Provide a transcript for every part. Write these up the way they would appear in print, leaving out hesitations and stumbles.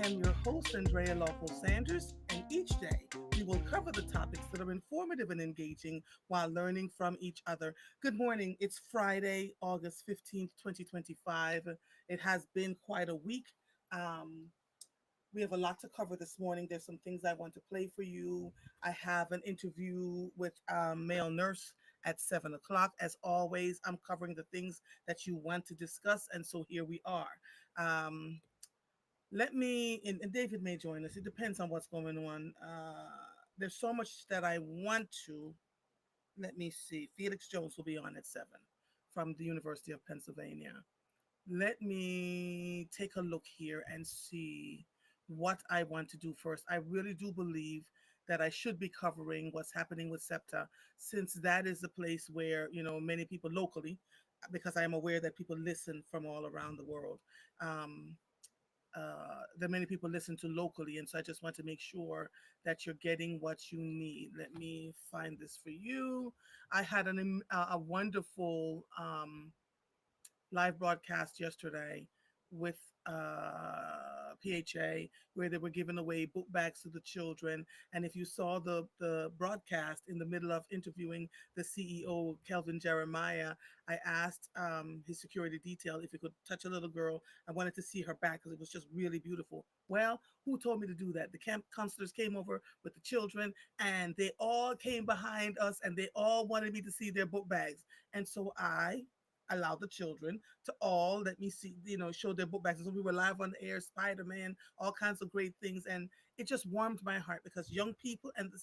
am your host, Andrea Lawful Sanders, and each day we will cover the topics that are informative and engaging while learning from each other. Good morning. It's Friday, August 15th, 2025. It has been quite a week. Um, we have a lot to cover this morning. There's some things I want to play for you. I have an interview with a male nurse at 7 o'clock. As always, I'm covering the things that you want to discuss, and so here we are. Um, let me and David may join us. It depends on what's going on. There's so much that I want to. Let me see. Felix Jones will be on at 7 from the University of Pennsylvania. Let me take a look here and see what I want to do first. I really do believe that I should be covering what's happening with SEPTA, since that is the place where, many people locally, because I am aware that people listen from all around the world. Um, that many people listen to locally, and so I just want to make sure that you're getting what you need. Let me find this for you. I had a wonderful live broadcast yesterday with PHA, where they were giving away book bags to the children. And if you saw the broadcast, in the middle of interviewing the CEO, Kelvin Jeremiah, I asked his security detail if he could touch a little girl. I wanted to see her back because it was just really beautiful. Well, who told me to do that? The camp counselors came over with the children, and they all came behind us, and they all wanted me to see their book bags. And so I allow the children to all let me see, show their book bags. So we were live on the air, Spider-Man, all kinds of great things, and it just warmed my heart because young people and the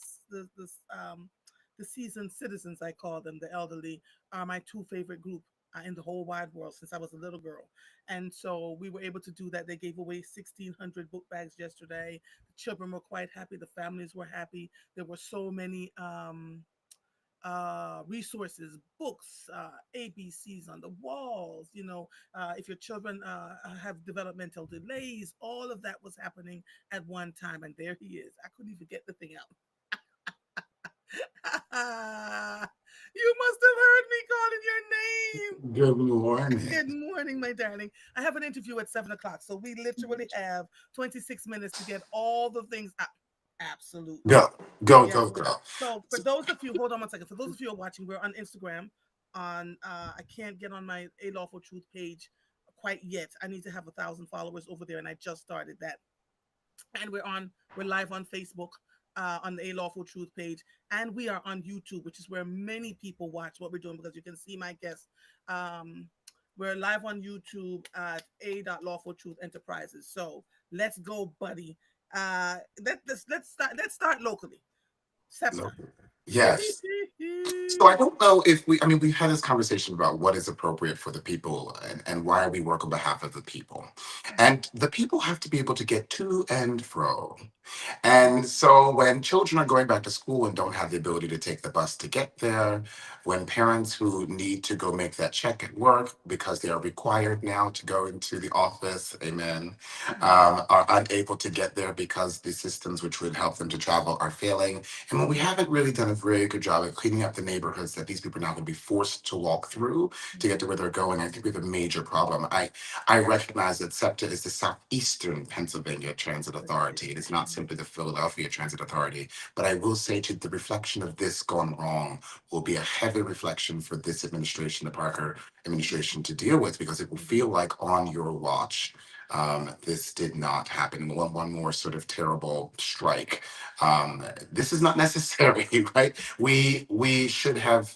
seasoned citizens, I call them, the elderly, are my two favorite group. In the whole wide world since I was a little girl. And so we were able to do that. They gave away 1,600 book bags yesterday. The children were quite happy. The families were happy. There were so many resources, books, ABCs on the walls. If your children have developmental delays, all of that was happening at one time. And there he is. I couldn't even get the thing out. You must have heard me calling your name. Good morning. Good morning, my darling. I have an interview at 7 o'clock, so we literally have 26 minutes to get all the things out. Absolutely. Go, go, Yeah. go, go. So for those of you, hold on one second. For those of you who are watching, we're on Instagram. I can't get on my A Lawful Truth page quite yet. I need to have 1,000 followers over there, and I just started that. And we're live on Facebook, on the A Lawful Truth page, and we are on YouTube, which is where many people watch what we're doing because you can see my guests. Um, we're live on YouTube at A.Lawful Truth Enterprises. So let's go, buddy. Let's start locally. No. SEPTA. Yes. So I don't know if we've had this conversation about what is appropriate for the people and why we work on behalf of the people. And the people have to be able to get to and fro. And so when children are going back to school and don't have the ability to take the bus to get there, when parents who need to go make that check at work because they are required now to go into the office, amen, are unable to get there because the systems which would help them to travel are failing. And when we haven't really done a very good job of cleaning up the neighborhoods that these people are now going to be forced to walk through to get to where they're going, I think we have a major problem. I recognize that SEPTA is the Southeastern Pennsylvania Transit Authority. It is not simply the Philadelphia Transit Authority. But I will say to the reflection of this gone wrong will be a heavy reflection for this administration, the Parker administration, to deal with, because it will feel like on your watch. This did not happen. One more sort of terrible strike. This is not necessary, right? We should have.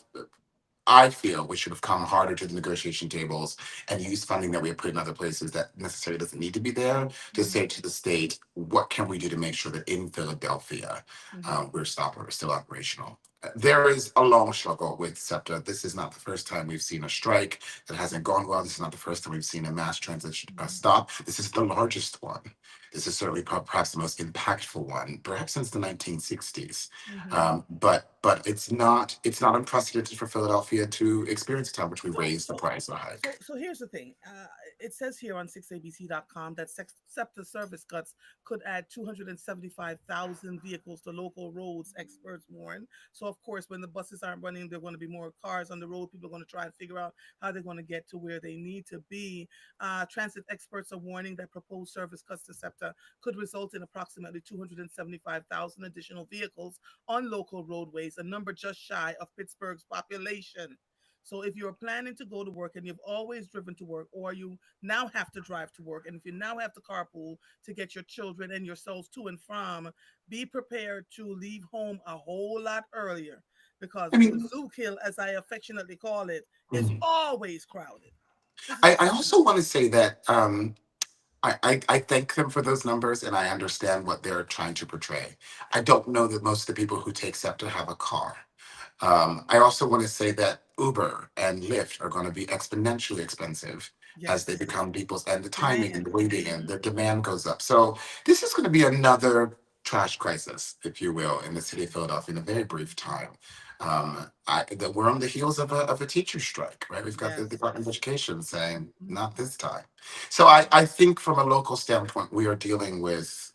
I feel we should have come harder to the negotiation tables and used funding that we have put in other places that necessarily doesn't need to be there to say to the state, what can we do to make sure that in Philadelphia we're still operational. There is a long struggle with SEPTA. This is not the first time we've seen a strike that hasn't gone well. This is not the first time we've seen a mass transit stop. This is the largest one. This is certainly perhaps the most impactful one, perhaps since the 1960s. But it's not unprecedented for Philadelphia to experience a time which we So, raised the so, price a so, hike. so here's the thing. It says here on 6abc.com that SEPTA service cuts could add 275,000 vehicles to local roads, experts warn. So, of course, when the buses aren't running, there are going to be more cars on the road. People are going to try and figure out how they're going to get to where they need to be. Transit experts are warning that proposed service cuts to sector could result in approximately 275,000 additional vehicles on local roadways, a number just shy of Pittsburgh's population. So if you're planning to go to work and you've always driven to work, or you now have to drive to work, and if you now have to carpool to get your children and yourselves to and from, be prepared to leave home a whole lot earlier, because I the mean, zoo kill, as I affectionately call it, is mm. always crowded. This is I crazy. also want to say that I thank them for those numbers and I understand what they're trying to portray. I don't know that most of the people who take SEPTA have a car. I also want to say that Uber and Lyft are going to be exponentially expensive as they Yes. become people's, and the timing and Demand. the waiting and Hmm. the demand goes up. So this is going to be another trash crisis, if you will, in the city of Philadelphia in a very brief time. We're on the heels of a teacher strike, right? We've got the Yes. Department of Education saying, Mhm. not this time. So I think from a local standpoint, we are dealing with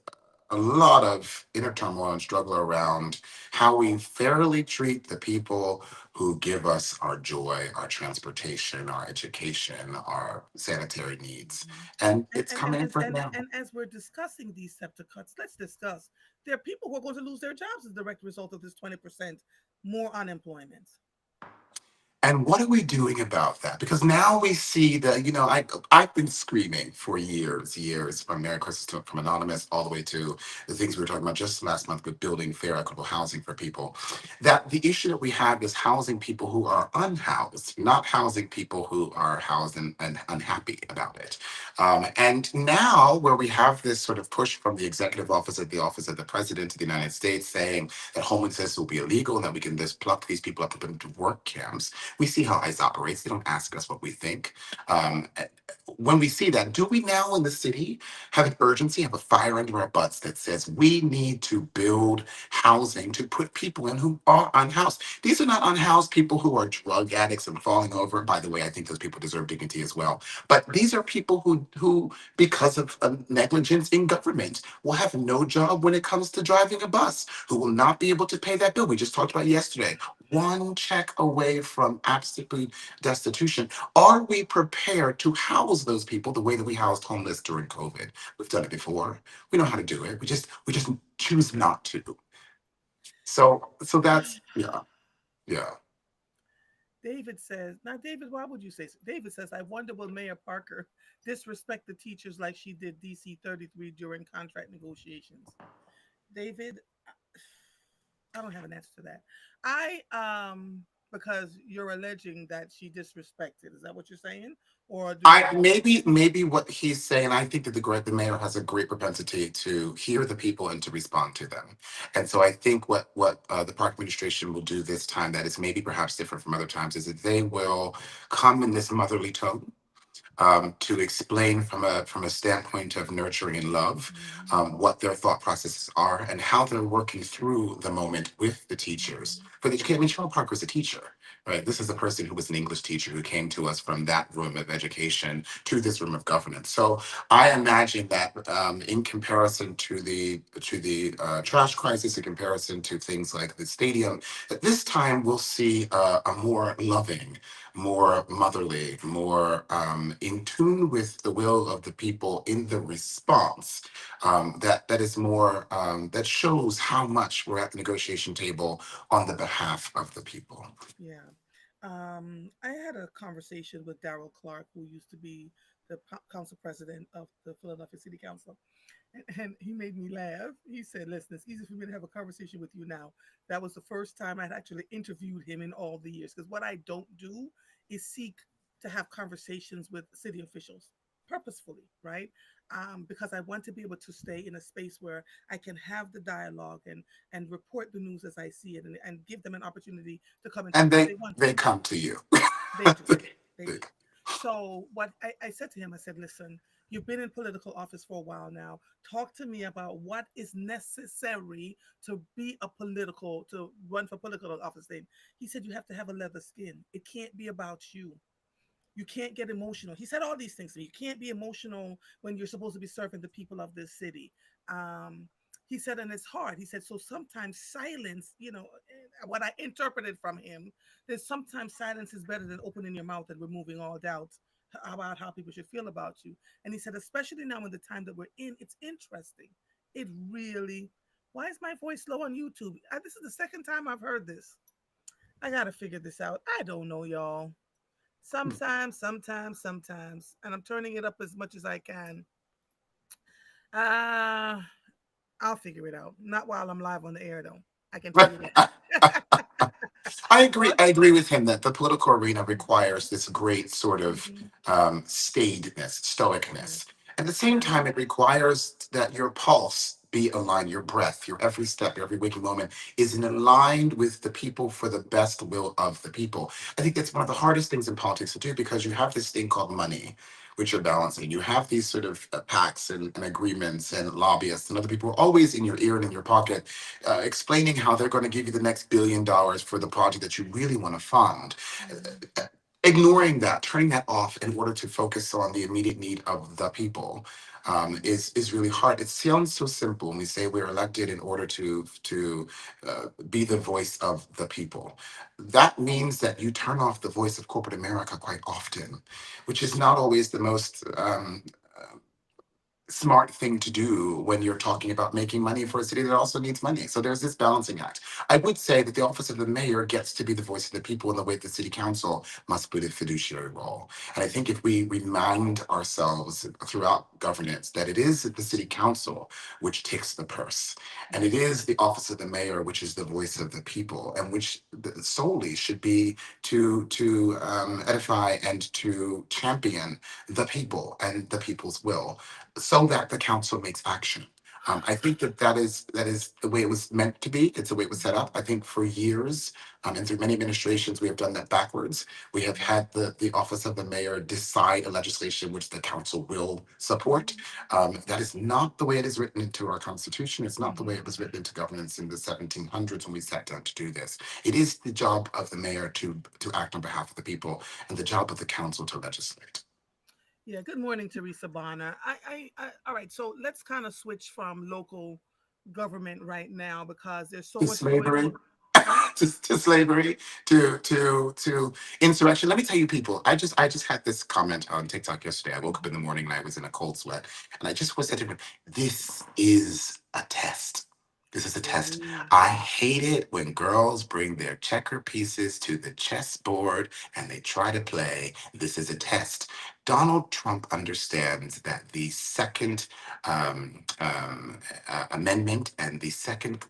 a lot of inner turmoil and struggle around how we fairly treat the people who give us our joy, our transportation, our education, our sanitary needs. Mhm. And And it's and and coming as for and, now. and as we're discussing these SEPTA cuts, let's discuss there are people who are going to lose their jobs as a direct result of this 20% more unemployment. And what are we doing about that? Because now we see that, I've been screaming for years, from Mary Crisis to from Anonymous all the way to the things we were talking about just last month with building fair, equitable housing for people. That the issue that we have is housing people who are unhoused, not housing people who are housed and unhappy about it. And now, where we have this sort of push from the executive office at the office of the president of the United States saying that homelessness will be illegal and that we can just pluck these people up and put them to work camps, we see how ICE operates. They don't ask us what we think. Um, when we see that, do we now in the city have an urgency, have a fire under our butts that says we need to build housing to put people in who are unhoused? These are not unhoused people who are drug addicts and falling over. By the way, I think those people deserve dignity as well. But these are people who because of negligence in government, will have no job when it comes to driving a bus, who will not be able to pay that bill. We just talked about yesterday, one check away from absolute destitution. Are we prepared to house those people the way that we housed homeless during COVID? We've done it before. We know how to do it. We just choose not to. So that's yeah. David says, now, David, why would you say so? David says, I wonder will Mayor Parker disrespect the teachers like she did DC 33 during contract negotiations? David, I don't have an answer to that. Because you're alleging that she disrespected. Is that what you're saying? Or do you I maybe what he's saying, I think that the mayor has a great propensity to hear the people and to respond to them. And so I think what the park administration will do this time that is maybe perhaps different from other times is that they will come in this motherly tone, to explain from a standpoint of nurturing and love, Mhm, what their thought processes are and how they're working through the moment with the teachers. mhm, For the education, I mean, Cheryl Parker's a teacher, right? This is a person who was an English teacher who came to us from that room of education to this room of governance. So I imagine that, in comparison to the trash crisis, in comparison to things like the stadium, that this time we'll see a more loving, more motherly, more in tune with the will of the people in the response. That is more that shows how much we're at the negotiation table on the behalf of the people. yeah. I had a conversation with Darrell Clark, who used to be the council president of the Philadelphia City Council. And he made me laugh. He said, listen, it's easy for me to have a conversation with you now. That was the first time I'd actually interviewed him in all the years. Because what I don't do is seek to have conversations with city officials purposefully, right? Because I want to be able to stay in a space where I can have the dialogue and report the news as I see it, and give them an opportunity to come and tell And me what they they want to they hear. come to you. They do. They They- do. So what I said to him, I said, listen, you've been in political office for a while now. Talk to me about what is necessary to be to run for political office. Then he said, you have to have a leather skin. It can't be about you. You can't get emotional. He said all these things to me. You can't be emotional when you're supposed to be serving the people of this city. Um, he said, and it's hard. He said, so sometimes silence, what I interpreted from him, that sometimes silence is better than opening your mouth and removing all doubts about how people should feel about you. And he said, especially now in the time that we're in, it's interesting. It really. Why is my voice low on YouTube? This is the second time I've heard this. I gotta figure this out. I don't know, y'all. Sometimes, and I'm turning it up as much as I can. Uh, I'll figure it out. Not while I'm live on the air, though. I can tell you that. I agree. What? I agree with him that the political arena requires this great sort of Mhm. staidness, Yes, stoicness. At the same I time, agree. it requires that your pulse be aligned, your breath, your every step, your every waking moment is in aligned with the people for the best will of the people. I think that's one of the hardest things in politics to do because you have this thing called money, which you're balancing. You have these sort of pacts and agreements and lobbyists and other people are always in your ear and in your pocket explaining how they're going to give you the next $1 billion for the project that you really want to fund. Mhm. Ignoring that, turning that off in order to focus on the immediate need of the people is really hard. It sounds so simple when we say we're elected in order to be the voice of the people. That means that you turn off the voice of corporate America quite often, which is not always the most smart thing to do when you're talking about making money for a city that also needs money. So there's this balancing act. I would say that the office of the mayor gets to be the voice of the people in the way the city council must play the fiduciary role. And I think if we remind ourselves throughout governance that it is the city council which takes the purse, and it Mhm. is the office of the mayor which is the voice of the people, and which solely should be to edify and to champion the people and the people's will so that the council makes action. I think that is the way it was meant to be. It's the way it was set up. I think for years and through many administrations, we have done that backwards. We have had the office of the mayor decide a legislation which the council will support. That is not the way it is written into our constitution. It's not the way it Mhm. was written into governance in the 1700s when we sat down to do this. It is the job of the mayor to act on behalf of the people, and the job of the council to legislate. Yeah, good morning, Teresa Bonner. All right, so let's kind of switch from local government right now because there's so To much going slavery, on. Huh? to slavery, to insurrection. Let me tell you, people. I just had this comment on TikTok yesterday. I woke up in the Mhm. morning and I was in a cold sweat, and I just was said to him, "This is a test. This is a test." Ooh. I hate it when girls bring their checker pieces to the chessboard and they try to play. This is a test. Donald Trump understands that the second amendment and the second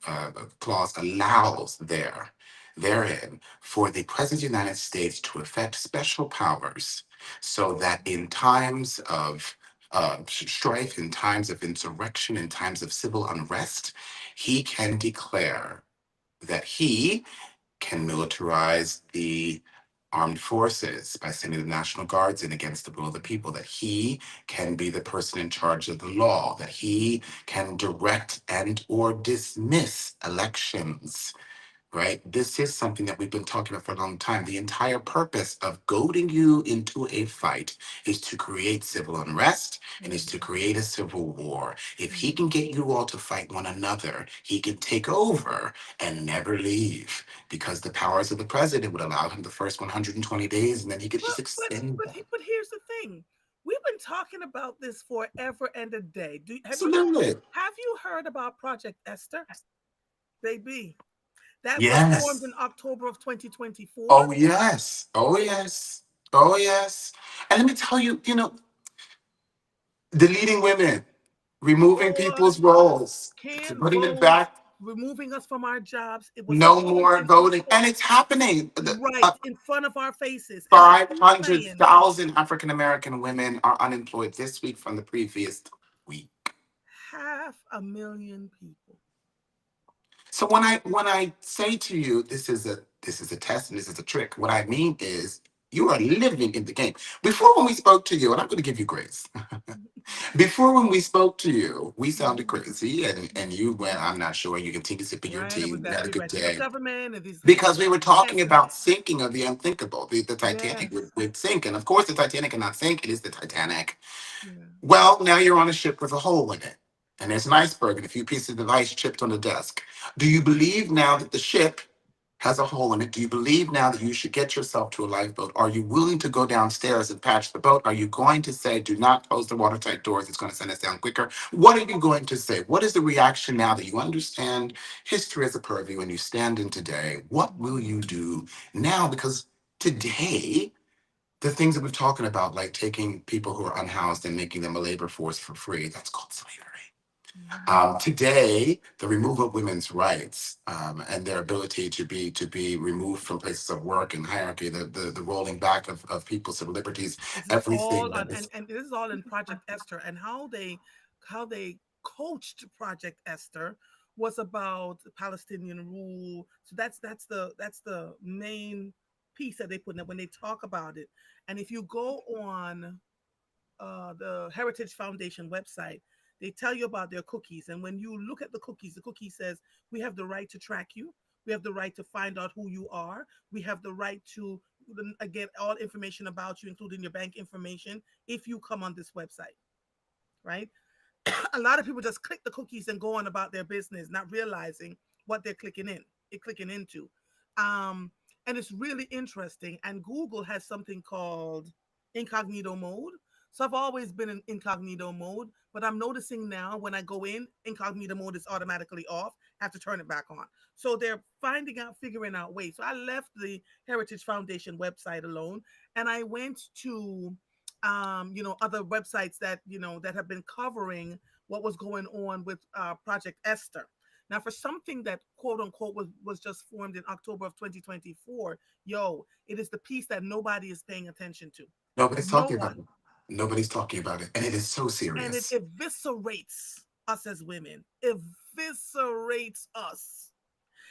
clause allows therein for the President of the United States to effect special powers so that in times of strife, in times of insurrection, in times of civil unrest, he can declare that he can militarize the armed forces by sending the National Guards in against the will of the people, that he can be the person in charge of the law, that he can direct and or dismiss elections, right? This is something that we've been talking about for a long time. The entire purpose of goading you into a fight is to create civil unrest and is to Mhm. create a civil war. If he Mhm. can get you all to fight one another, he can take over and never leave because the powers of the president would allow him the first 120 days and then he could But just extend them. but here's the thing. We've been talking about this forever and a day. Absolutely. Have you heard about Project Esther? Baby, that was formed Yes. in October of 2024. Oh, yes. Oh, yes. Oh, yes. And let me tell you, deleting women, removing Boy, people's roles, can't putting it vote, back, removing us from our jobs. It was no formed more in voting. And October, it's happening. right in front of our faces. And I keep saying, 500,000 African American women are unemployed this week from the previous week. 500,000 people. So when I say to you this is a test and this is a trick, what I mean is you are living in the game. Before when we spoke to you, and I'm going to give you grace. Before when we spoke to you, we sounded Mhm. crazy and you went, I'm not sure, you continue sipping your Right? It tea, was we that had a we good ran for the day. government, and these Because we were talking yes, about sinking of the unthinkable. The Titanic yes, would sink. And of course, the Titanic cannot sink. It is the Titanic. yeah. Well, now you're on a ship with a hole in it. And there's an iceberg and a few pieces of ice chipped on the desk. Do you believe now that the ship has a hole in it. Do you believe now that you should get yourself to a lifeboat? Are you willing to go downstairs and patch the boat? Are you going to say, do not close the watertight doors? It's going to send us down quicker. What are you going to say? What is the reaction now that you understand history as a purview and you stand in today? What will you do now? Because today, the things that we're talking about, like taking people who are unhoused and making them a labor force for free, that's called slavery. Mhm. Today, the removal of women's rights and their ability to be removed from places of work and hierarchy, the rolling back of people's civil liberties, This is everything all that on, is. and this is all in Project Esther, and how they coached Project Esther was about Palestinian rule. So that's the main piece that they put in it when they talk about it. And if you go on the Heritage Foundation website, they tell you about their cookies. And when you look at the cookie says, we have the right to track you. We have the right to find out who you are. We have the right to get all information about you, including your bank information, if you come on this website, right? A lot of people just click the cookies and go on about their business, not realizing what they're clicking into. Um, and it's really interesting. And Google has something called incognito mode. So I've always been in incognito mode, but I'm noticing now when I go in, incognito mode is automatically off. I have to turn it back on. So they're figuring out ways. So I left the Heritage Foundation website alone and I went to other websites that that have been covering what was going on with Project Esther. Now, for something that quote unquote was just formed in October of 2024, it is the piece that nobody is paying attention to. Nobody's No talking about one. it. Nobody's talking about it. And it is so And it serious. eviscerates us as women, eviscerates us.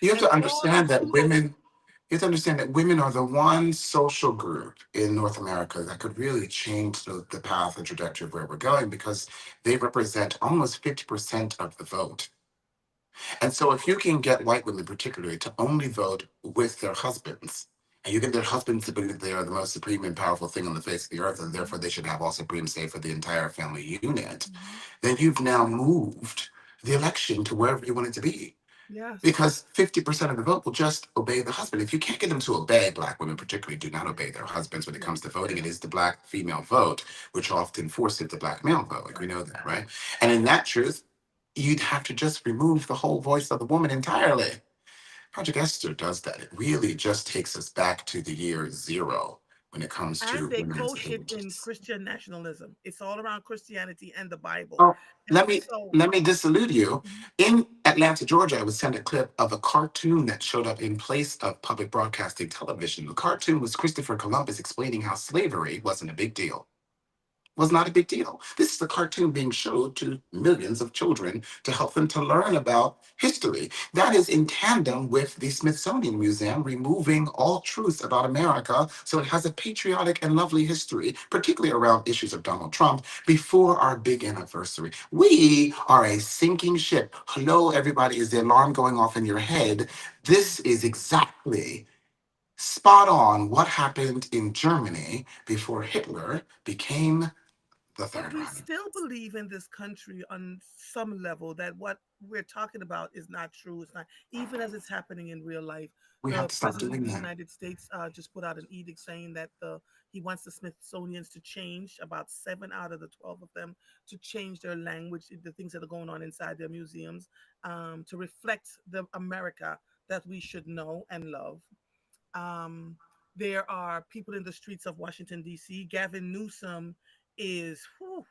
You have And to all the understand that pseudo. women, you have to understand that women are the one social group in North America that could really change the path and trajectory of where we're going because they represent almost 50% of the vote. And so, if you can get white women, particularly, to only vote with their husbands, and you get their husbands to believe they are the most supreme and powerful thing on the face of the earth, and therefore they should have all supreme say for the entire family unit, Mhm. then you've now moved the election to wherever you want it to be. Yes. Because 50% of the vote will just obey the husband. If you can't get them to obey, Black women particularly do not obey their husbands when it Yeah. comes to voting. It is the Black female vote, which often forces the Black male vote. Like we Right. know that, right? And in that truth, you'd have to just remove the whole voice of the woman entirely. Project Esther does that. It really just takes us back to the year zero when it comes And to they women's coach it in ages. Christian nationalism. It's all around Christianity and the Bible. Well, And let me so, let me disillude you. mhm, In Atlanta, Georgia, I was sent a clip of a cartoon that showed up in place of public broadcasting television. The cartoon was Christopher Columbus explaining how slavery wasn't a big deal, was not a big deal. This is a cartoon being showed to millions of children to help them to learn about history. That is in tandem with the Smithsonian Museum removing all truths about America so it has a patriotic and lovely history, particularly around issues of Donald Trump, before our big anniversary. We are a sinking ship. Hello, everybody. Is the alarm going off in your head? This is exactly spot on what happened in Germany before Hitler became the but Third we Reich. still believe in this country on some level that what we're talking about is not true. It's not, even as it's happening in real life. We have The to stop president of doing the that. United States just put out an edict saying that he wants the Smithsonian's to change about 7 out of the 12 of them to change their language, the things that are going on inside their museums, to reflect the America that we should know and love. Um, there are people in the streets of Washington D.C. Gavin Newsom is, whew,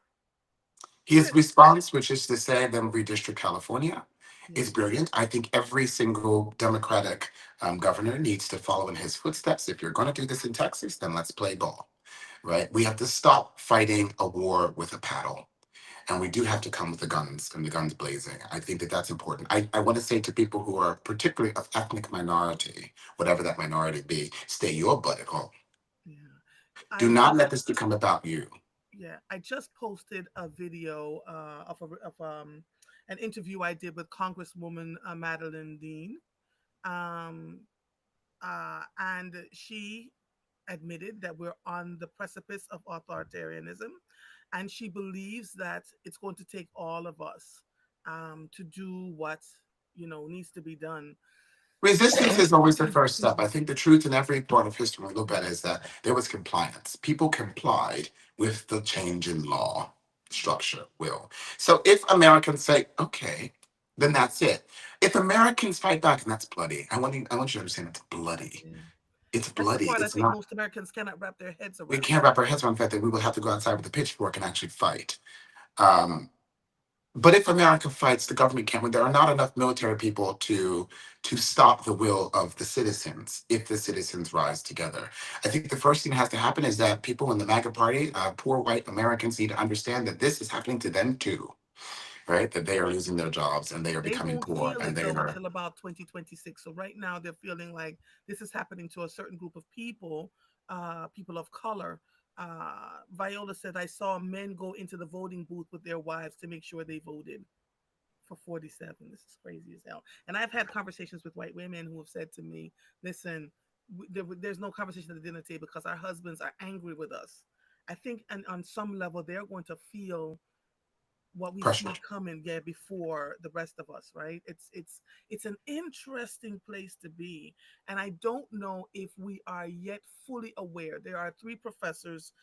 His response, which is to say them redistrict California, yeah, is brilliant. I think every single Democratic governor needs to follow in his footsteps. If you're going to do this in Texas, then let's play ball, right? We have to stop fighting a war with a paddle. And we do have to come with the guns and the guns blazing. I think that that's important. I want to say to people who are particularly of ethnic minority, whatever that minority be, stay your butt at home. yeah. Do I not just let this become about you. Yeah, I just posted a video of an interview I did with Congresswoman Madeline Dean, um, and she admitted that we're on the precipice of authoritarianism, and she believes that it's going to take all of us to do what needs to be done. Resistance is always the first Excuse step. I me. think the truth in every part of history when we look at it is that there was compliance. People complied with the change in law, structure, will. So if Americans say, okay, then that's it. If Americans fight back, and that's bloody, I want you to understand it's bloody. Yeah. It's That's the bloody. part I It's think not, most Americans cannot wrap their heads we around. can't wrap our heads around the fact that we will have to go outside with a pitchfork and actually fight. Um, but if America fights, the government can't win. There are not enough military people to stop the will of the citizens if the citizens rise together. I think the first thing that has to happen is that people in the MAGA party, poor white Americans, need to understand that this is happening to them too, right? That they are losing their jobs and they are They becoming won't poor feel and it they though are until about 2026. So right now they're feeling like this is happening to a certain group of people, people of color. Viola said, I saw men go into the voting booth with their wives to make sure they voted for 47. This is crazy as hell. And I've had conversations with white women who have said to me, listen, there's no conversation at the dinner table because our husbands are angry with us. I think and on some level they're going to feel what we pressure. see coming, yeah, before the rest of us, right? It's an interesting place to be, and I don't know if we are yet fully aware. There are three professors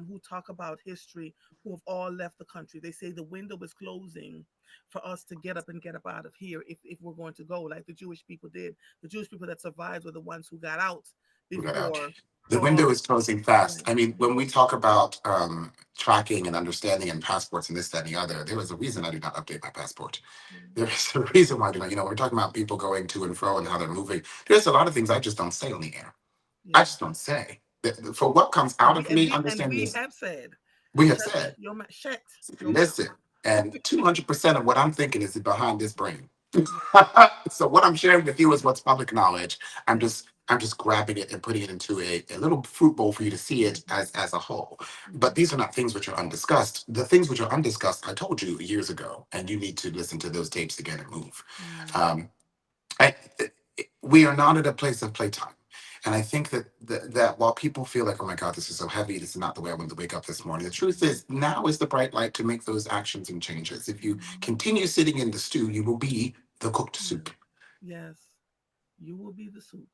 who talk about history who have all left the country. They say the window is closing for us to get up out of here if we're going to go like the Jewish people did. The Jewish people that survived were the ones who got out We got out. before The all window the is closing fast. right. I mean, when Mhm. we talk about tracking and understanding and passports and this, that, and the other, there was a reason I did not update my passport. Mhm. There's a reason why I do not. You know, we're talking about people going to and fro and how they're moving. There's a lot of things I just don't say on the air. I Yeah. just don't say. For what comes out of me, And understand we this. have said, We have shut said, your mouth, shut your mouth. listen, and 200% of what I'm thinking is behind this brain. Yeah, So what I'm sharing with you is what's public knowledge. yeah. I'm just grabbing it and putting it into a little fruit bowl for you to see it Mhm, as a whole. But mhm, these are not things which are undiscussed. The things which are undiscussed, I told you years ago, and you need to listen to those tapes again and move. mhm, Um, I, we are not at a place of playtime. And I think that while people feel like, oh my God, this is so heavy, this is not the way I wanted to wake up this morning, the truth is now is the bright light to make those actions and changes. If you mhm. continue sitting in the stew, you will be the cooked Yeah. soup. Yes, you will be the soup.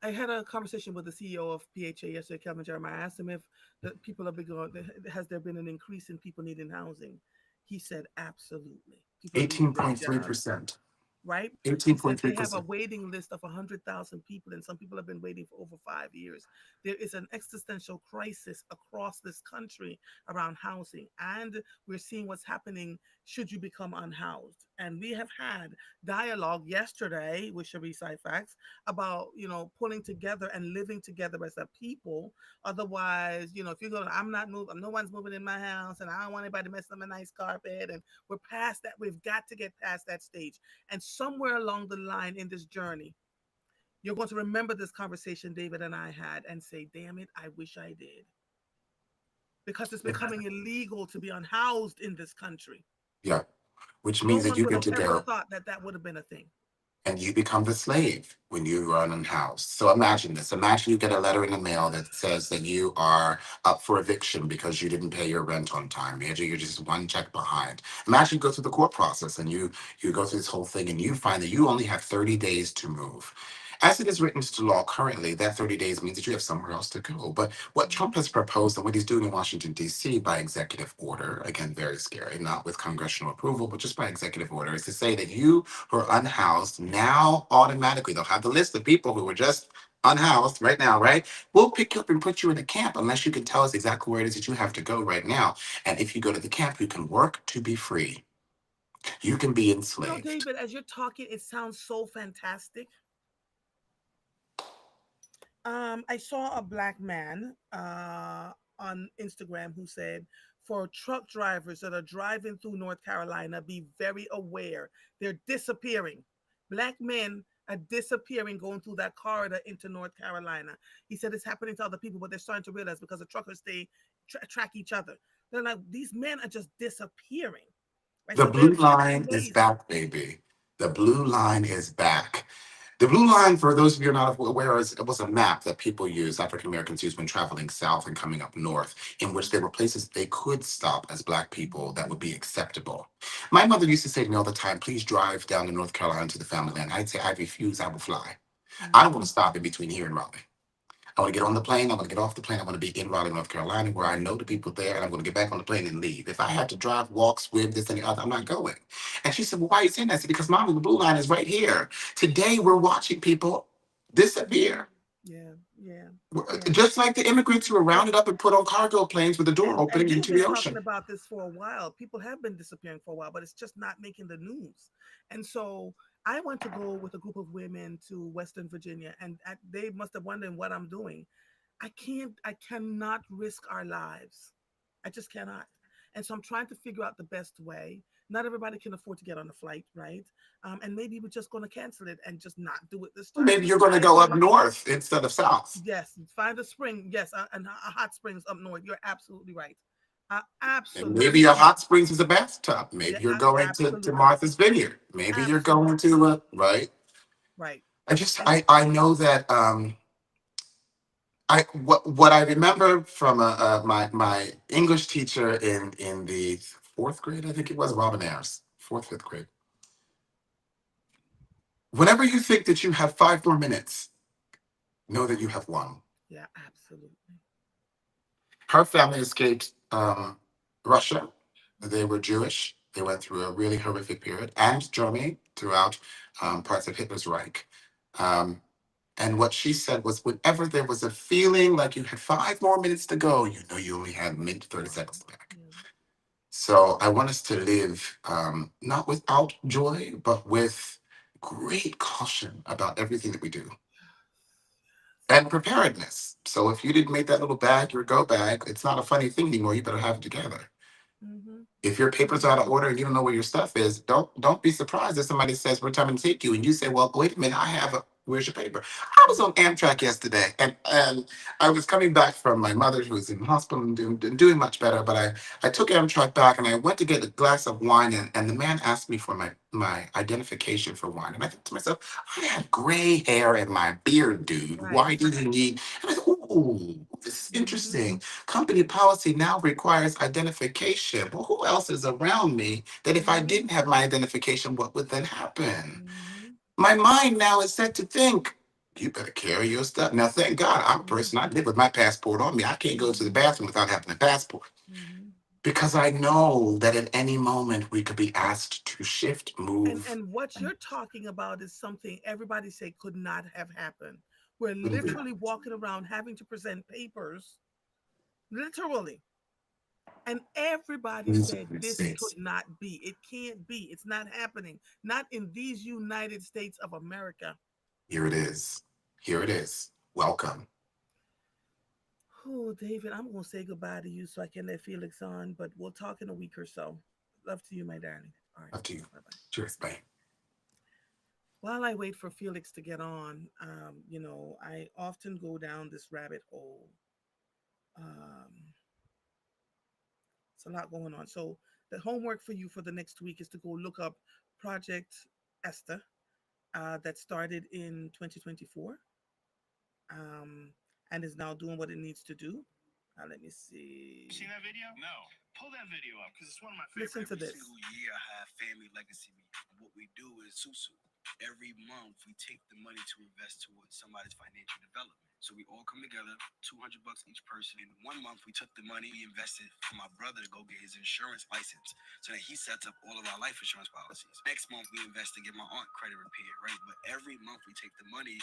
I had a conversation with the CEO of PHA yesterday, Kelvin Jeremiah. I asked him if the people have been going, has there been an increase in people needing housing? He said, absolutely. People are losing their jobs, 18.3%. right? He said they have a 18.3%. waiting list of 100,000 people, and some people have been waiting for over 5 years. There is an existential crisis across this country around housing, and we're seeing what's happening should you become unhoused. And we have had dialogue yesterday with Sharice Fax about pulling together and living together as a people. Otherwise, if you go, I'm not moving, no one's moving in my house, and I don't want anybody messing up my nice carpet. And we're past that. We've got to get past that stage. And somewhere along the line in this journey, you're going to remember this conversation David and I had and say, damn it, I wish I did. Because it's becoming illegal to be unhoused in this country. Yeah, which No means that one you would get have to ever go thought that that would have been a thing. and you become the slave when you run unhoused. So imagine this. Imagine you get a letter in the mail that says that you are up for eviction because you didn't pay your rent on time. Imagine you're just one check behind. Imagine you go through the court process and you go through this whole thing and you find that you only have 30 days to move. As it is written into law currently, that 30 days means that you have somewhere else to go. But what Trump has proposed and what he's doing in Washington, D.C. by executive order, again, very scary, not with congressional approval, but just by executive order, is to say that you who are unhoused now automatically, they'll have the list of people who were just unhoused right now, right? We'll pick you up and put you in a camp unless you can tell us exactly where it is that you have to go right now. And if you go to the camp, you can work to be free. You can be enslaved. David, as you're talking, it sounds so fantastic. I saw a black man on Instagram who said, for truck drivers that are driving through North Carolina, be very aware. They're disappearing. Black men are disappearing going through that corridor into North Carolina. He said it's happening to other people, but they're starting to realize because the truckers track each other. They're like, these men are just disappearing. Right. The So they're blue looking for line is ways. back, baby. The blue line is back. The blue line, for those of you who are not aware, it was a map that people used, African Americans used when traveling south and coming up north, in which there were places they could stop as Black people that would be acceptable. My mother used to say to me all the time, please drive down to North Carolina to the family land. I'd say, I refuse, I will fly. I don't want to stop in between here and Raleigh. I want to get on the plane. I want to get off the plane. I want to be in Raleigh, North Carolina, where I know the people there, and I'm going to get back on the plane and leave. If I had to drive, walk, swim, this and the other, I'm not going. And she said, well, why are you saying that? I said, because Mama, the blue line is right here. Today, we're watching people disappear. Yeah, yeah, yeah. Just like the immigrants who were rounded up and put on cargo planes with the door And opening we've into been the talking ocean. about this for a while. People have been disappearing for a while, but it's just not making the news. And so I went to go with a group of women to Western Virginia, and they must have wondered what I'm doing. I cannot risk our lives. I just cannot. And so I'm trying to figure out the best way. Not everybody can afford to get on a flight, right? And maybe we're just going to cancel it and just not do it this time. Maybe you're going to I go up agree. north instead of south. Yes, find a spring. Yes, and a hot springs up north. You're absolutely right. And maybe your Absolutely. hot springs is a bathtub. Yeah, Maybe you're going to absolutely. Martha's Vineyard. Maybe you're going Absolutely. to, right? Right. I just And I know that I what I remember from my English teacher in the fourth grade, I think it was, Robin Ayers, fourth, fifth grade. Whenever you think that you have 5 more minutes, know that you have one. yeah, absolutely. Her family escaped Russia. They were Jewish. They went through a really horrific period, and Germany throughout parts of Hitler's Reich. Um, and what she said was, whenever there was a feeling like you had 5 more minutes to go, you know you only had maybe 30 Wow. seconds back. Yeah. So I want us to live not without joy, but with great caution about everything that we do and preparedness. So if you didn't make that little bag, your go bag, it's not a funny thing anymore. You better have it together. Mm-hmm. If your paper's Mm-hmm. out of order and you don't know where your stuff is, don't be surprised if somebody says we're coming to take you, and you say, "Well, wait a minute, I have a. Where's your paper?" I was on Amtrak yesterday, and I was coming back from my mother who was in the hospital and doing much better. But I took Amtrak back and I went to get a glass of wine, and the man asked me for my identification for wine, and I thought to myself, I have gray hair and my beard, dude. Right. Why do you need? And I thought, ooh, this is Mm-hmm. interesting. Company policy now requires identification. Well, who else is around me that if I Mm-hmm. didn't have my identification, what would then happen? Mm-hmm. My mind now is set to think, you better carry your stuff. Now, thank God, I'm a Yeah. person, I live with my passport on me. I can't go to the Mm-hmm. bathroom without having a passport Mm-hmm. because I know that at any moment we could be asked to shift, And move. and what you're talking about is something everybody say could not have happened. We're Mhm. literally walking around having to present papers, literally. And everybody These said United this States. could not be. It can't be. It's not happening. Not in these United States of America. Here it is. Here it is. Welcome. Oh, David, I'm going to say goodbye to you so I can let Felix on, but we'll talk in a week or so. Love to you, my darling. All right. Up to you. Bye bye. Cheers. Bye. While I wait for Felix to get on, I often go down this rabbit hole. Um, it's a lot going on. So, the homework for you for the next week is to go look up Project Esther that started in 2024 um, and is now doing what it needs to do. Let me see. Seen that video? No. Pull that video up because it's one of my Listen favorites. to this. Every single year, I have family legacy meeting. What we do is susu. Every month, we take the money to invest towards somebody's financial development. So we all come together, $200 each person. In 1 month, we took the money we invested for my brother to go get his insurance license, so that he sets up all of our life insurance policies. Next month, we invest to get my aunt credit repaired, right? But every month, we take the money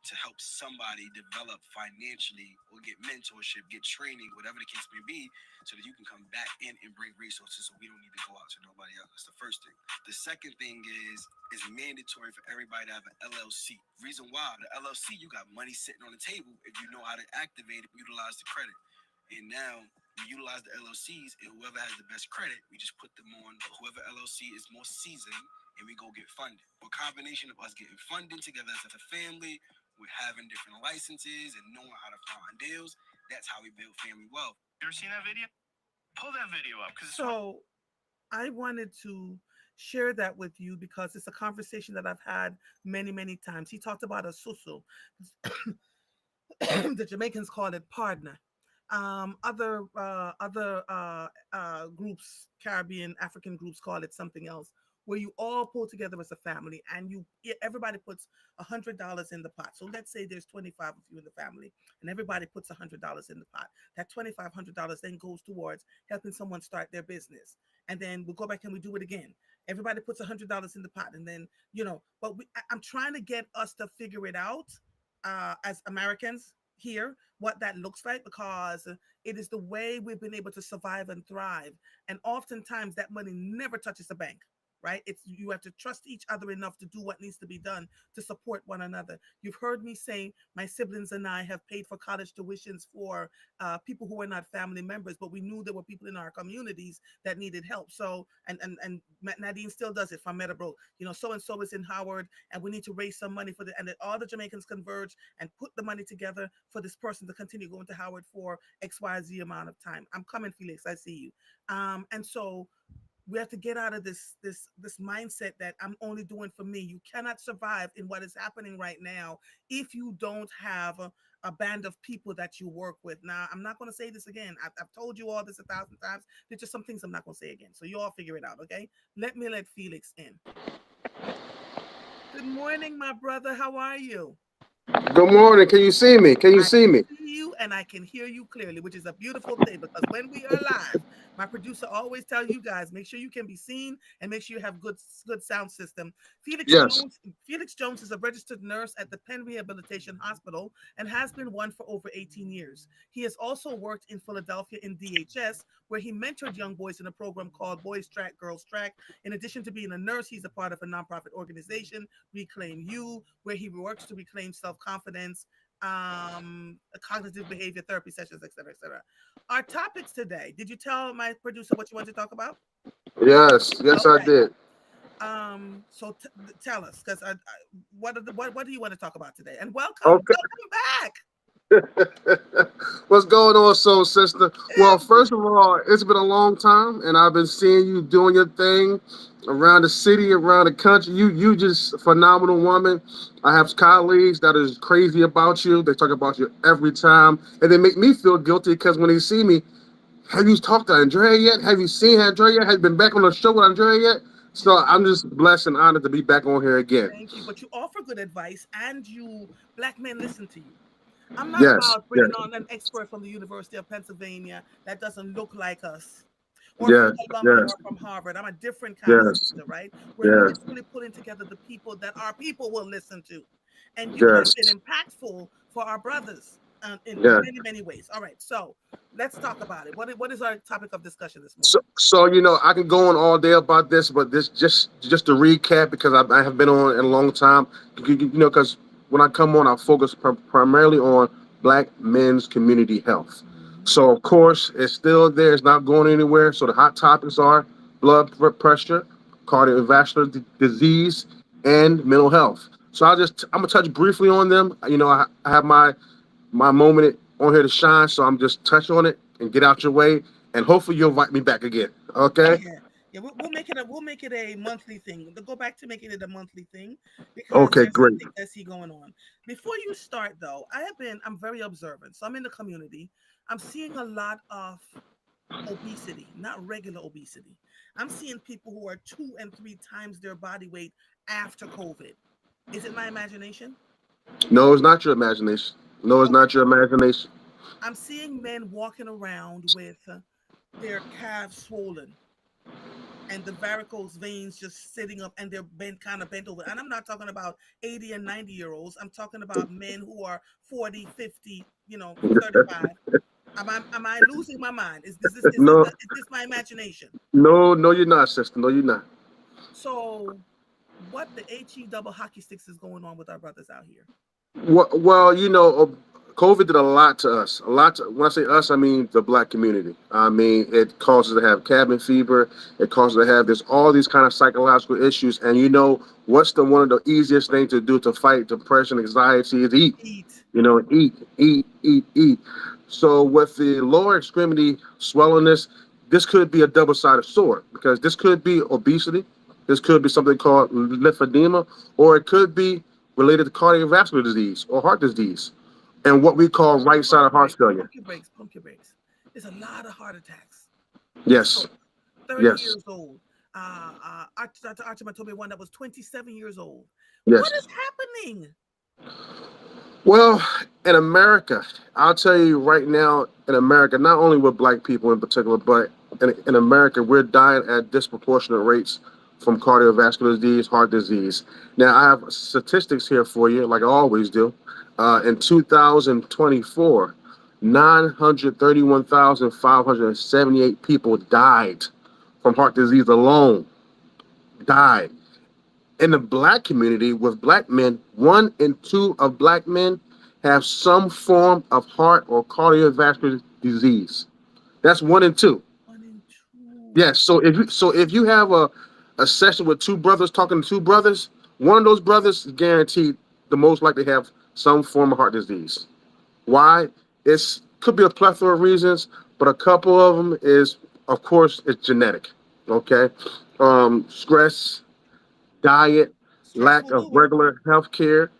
to help somebody develop financially or get mentorship, get training, whatever the case may be, so that you can come back in and bring resources so we don't need to go out to nobody else. That's the first thing. The second thing is it's mandatory for everybody to have an LLC. Reason why, the LLC, you got money sitting on the table if you know how to activate it, utilize the credit. And now we utilize the LLCs, and whoever has the best credit, we just put them on whoever LLC is more seasoned, and we go get funded. A combination of us getting funded together as a family, with having different licenses and knowing how to find deals, that's how we build family wealth. You ever seen that video? Pull that video up because So, I wanted to share that with you because it's a conversation that I've had many, many times. He talked about a susu. The Jamaicans call it partner. Other groups, Caribbean, African groups call it something else, where you all pull together as a family and everybody puts $100 in the pot. So let's say there's 25 of you in the family, and everybody puts $100 in the pot. That $2,500 then goes towards helping someone start their business, and then we'll go back and we do it again. Everybody puts $100 in the pot, and then But I'm trying to get us to figure it out as Americans here, what that looks like, because it is the way we've been able to survive and thrive. And oftentimes that money never touches the bank. Right? It's you have to trust each other enough to do what needs to be done to support one another. You've heard me say my siblings and I have paid for college tuitions for people who were not family members, but we knew there were people in our communities that needed help. So, and Nadine still does it from Meadowbrook. So and so is in Howard, and we need to raise some money for the, and then all the Jamaicans converge and put the money together for this person to continue going to Howard for XYZ amount of time. I'm coming, Felix. I see you. And so we have to get out of this mindset that I'm only doing for me. You cannot survive in what is happening right now if you don't have a band of people that you work with. Now, I'm not going to say this again. I've told you all this 1,000 times. There's just some things I'm not going to say again. So you all figure it out, okay? Let Felix in. Good morning, my brother. How are you? Good morning. Can you see me? Can you I see can me? see you and I can hear you clearly, which is a beautiful thing because when we are live, my producer always tells you guys make sure you can be seen and make sure you have good sound system. Felix Yes. Jones Felix Jones is a registered nurse at the Penn Rehabilitation Hospital and has been one for over 18 years. He has also worked in Philadelphia in DHS where he mentored young boys in a program called Boys Track Girls Track. In addition to being a nurse, he's a part of a nonprofit organization, Reclaim You, where he works to reclaim self-confidence, cognitive behavior therapy sessions, etc., etc. Our topics today. Did you tell my producer what you want to talk about? Yes. Yes, I Okay. did. Tell us, because what do you want to talk about today? And welcome, Okay. welcome back. What's going on, soul sister? Well, first of all, it's been a long time, and I've been seeing you doing your thing around the city, around the country. You just a phenomenal woman. I have colleagues that is crazy about you. They talk about you every time, and they make me feel guilty because when they see me, have you talked to Andrea yet? Have you seen Andrea yet? Have you been back on the show with Andrea yet? So I'm just blessed and honored to be back on here again. Thank you. But you offer good advice, and you black men listen to you. I'm not Yes, about bringing yes, on an expert from the University of Pennsylvania that doesn't look like us, or from yes, Columbia yes, or from Harvard. I'm a different kind of yes, sister, right? We're yes, literally putting together the people that our people will listen to. And you have yes, been impactful for our brothers in yes. many, many ways. All right, so let's talk about it. What is our topic of discussion this So, morning? so I can go on all day about this, but this just to recap because I have been on in a long time. Because when I come on, I focus primarily on Black men's community health. Mhm. So of course, it's still there. It's not going anywhere. So the hot topics are blood pressure, cardiovascular disease, and mental health. So I'm gonna touch briefly on them. I have my moment on here to shine. So I'm just touch on it and get out your way, and hopefully you'll invite me back again. Okay? Yeah, yeah, we'll make it a monthly thing. We'll go back to making it a monthly thing because Okay, there's some great. things I see going on. Before you start though, I'm very observant. So I'm in the community. I'm seeing a lot of obesity, not regular obesity. I'm seeing people who are 2 and 3 times their body weight after COVID. Is it my imagination? No, it's not your imagination. No, it's not Okay. your imagination. I'm seeing men walking around with their calves swollen and the varicose veins just sitting up and they're bent over. And I'm not talking about 80 and 90-year-olds. I'm talking about men who are 40, 50, 35. Am I losing my mind? No, Is this my imagination? no, no, you're not, sister. No, you're not. So what the HE double hockey sticks is going on with our brothers out here? Well, COVID did a lot to us. A lot. When I say us, I mean the Black community. I mean, it causes to have cabin fever. It causes to have this all these kind of psychological issues. And what's the one of the easiest things to do to fight depression, anxiety is eat. Eat. Eat, eat, eat, eat. So with the lower extremity swellingness, this could be a double-sided sword because this could be obesity. This could be something called lymphedema, or it could be related to cardiovascular disease or heart disease, and what we call right-sided Pump your heart brakes. failure. Pump your brakes. Pump your brakes. There's a lot of heart attacks and Yes, strokes. 30 yes, years old. Dr. Archibald told me one that was 27 years old. What yes. is happening? Well, in America, I'll tell you right now, in America, not only with black people in particular, but in America, we're dying at disproportionate rates from cardiovascular disease, heart disease. Now, I have statistics here for you, like I always do. In 2024, 931,578 people died from heart disease alone. Died in the black community with black men, 1 in 2 of black men have some form of heart or cardiovascular disease. That's 1 in 2. One and two. Yes. So if you have a session with two brothers talking to two brothers, one of those brothers is guaranteed the most likely have some form of heart disease. Why? It's could be a plethora of reasons, but a couple of them is, of course, it's genetic. Okay, stress, diet, Stress lack will of do it. regular health care,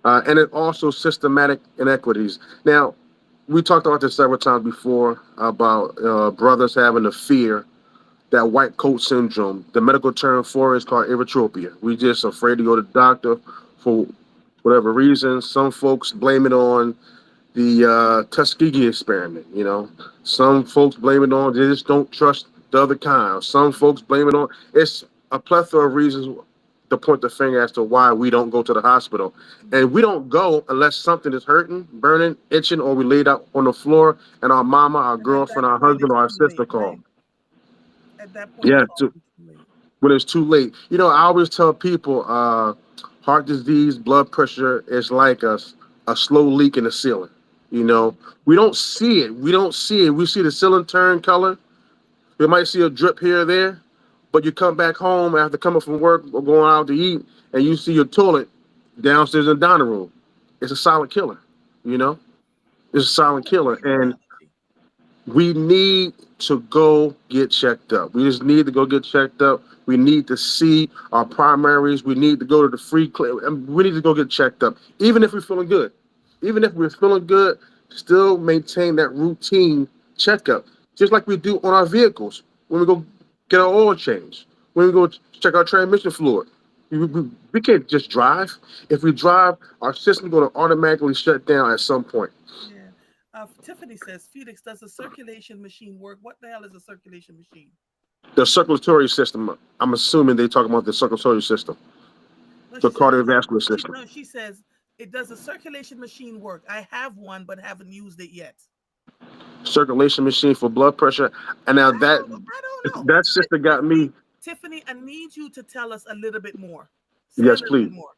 and it also systematic inequities. Now, we talked about this several times before about brothers having the fear, that white coat syndrome. The medical term for it is called erythropia. We just afraid to go to the doctor for whatever reason. Some folks blame it on the Tuskegee experiment. Some folks blame it on they just don't trust the other kind. Some folks blame it on it's a plethora of reasons to point the finger as to why we don't go to the hospital, and we don't go unless something is hurting, burning, itching, or we laid out on the floor and our mama, our And at girlfriend, that our point, husband, it's or our too late, sister call. right? At that point, Yeah, it's often too late. when it's too late. I always tell people, heart disease, blood pressure is like a slow leak in the ceiling. You know, we don't see it. We don't see it. We see the ceiling turn color. We might see a drip here or there, but you come back home after coming from work or going out to eat, and you see your toilet downstairs in the dining room. It's a silent killer. You know, it's a silent What a killer, great and analogy. we need to go get checked up. We just need to go get checked up. We need to see our primaries. We need to go to the free clinic. We need to go get checked up, even if we're feeling good. Even if we're feeling good, still maintain that routine checkup, just like we do on our vehicles when we go get our oil change, when we go check our transmission fluid. We can't just drive. If we drive, our system's going to automatically shut down at some point. Yeah. Tiffany says, Felix, does the circulation machine work? What the hell is a circulation machine? The circulatory system. I'm assuming they talk about the circulatory system, No, the she said, cardiovascular system. no, she says, it does the circulation machine work? I have one, but haven't used it yet. Circulation machine for blood pressure. And now I that don't know. I don't know. that sister got me. Tiffany, I need you to tell us a little bit more. Say a Yes, little please. bit more.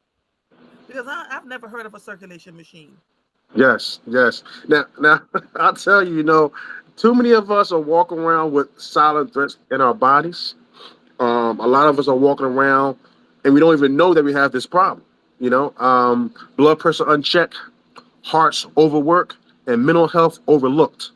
Because I've never heard of a circulation machine. Yes, yes. Now I'll tell you. Too many of us are walking around with silent threats in our bodies. A lot of us are walking around and we don't even know that we have this problem. Blood pressure unchecked, hearts overworked, and mental health overlooked.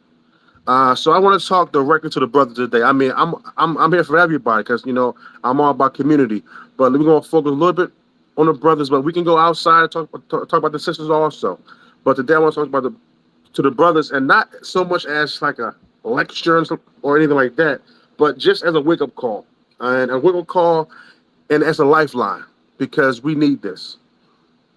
So I want to talk directly to the brother today. I mean, I'm here for everybody because I'm all about community. But we're gonna focus a little bit on the brothers, but we can go outside and talk about the sisters also. But today I want to talk about the brothers, and not so much as like a lecture or anything like that, but just as a wake up call and a wake up call and as a lifeline because we need this.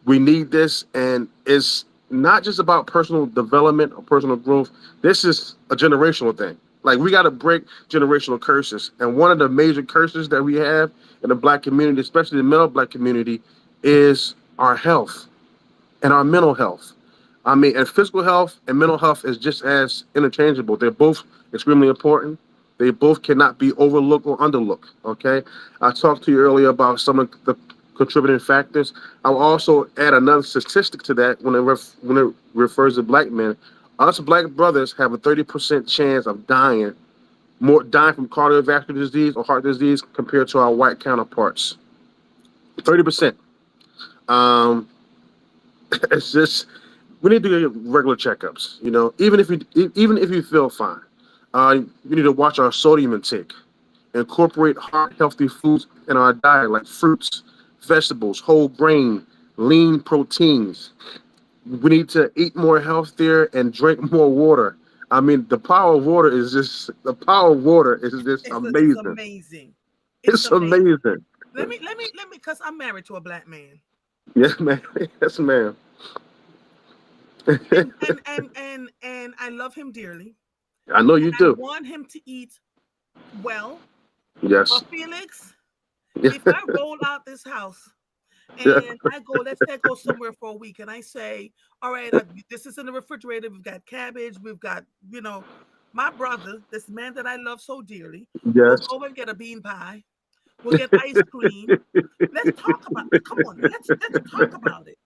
We need this, and it's not just about personal development or personal growth. This is a generational thing. Like we got to break generational curses, and one of the major curses that we have in the black community, especially the male black community, is our health and our mental health. I mean, and physical health and mental health is just as interchangeable. They're both extremely important. They both cannot be overlooked or underlooked. Okay. I talked to you earlier about some of the contributing factors. I'll also add another statistic to that when it refers to black men. Us black brothers have a 30% chance of dying from cardiovascular disease or heart disease compared to our white counterparts. 30%. Um, it's just we need to get regular checkups. Even if you feel fine, you need to watch our sodium intake. incorporate heart healthy foods in our diet like fruits, vegetables, whole grain, lean proteins. We need to eat more healthier and drink more water. I mean, the power of water is just It's amazing. amazing. It's It's amazing. amazing. Because I'm married to a black man, Yes, man. Yes, man. and I love him dearly, I know and you I do. want him to eat well. Yes. But Felix, Yeah. if I roll out this house and I go, let's say I go somewhere for a week, and I say, all right, this is in the refrigerator. We've got cabbage. We've got, my brother, this man that I love so dearly, will Yes. go and get a bean pie. We'll get ice cream. Let's talk about. Come on, let's talk about it.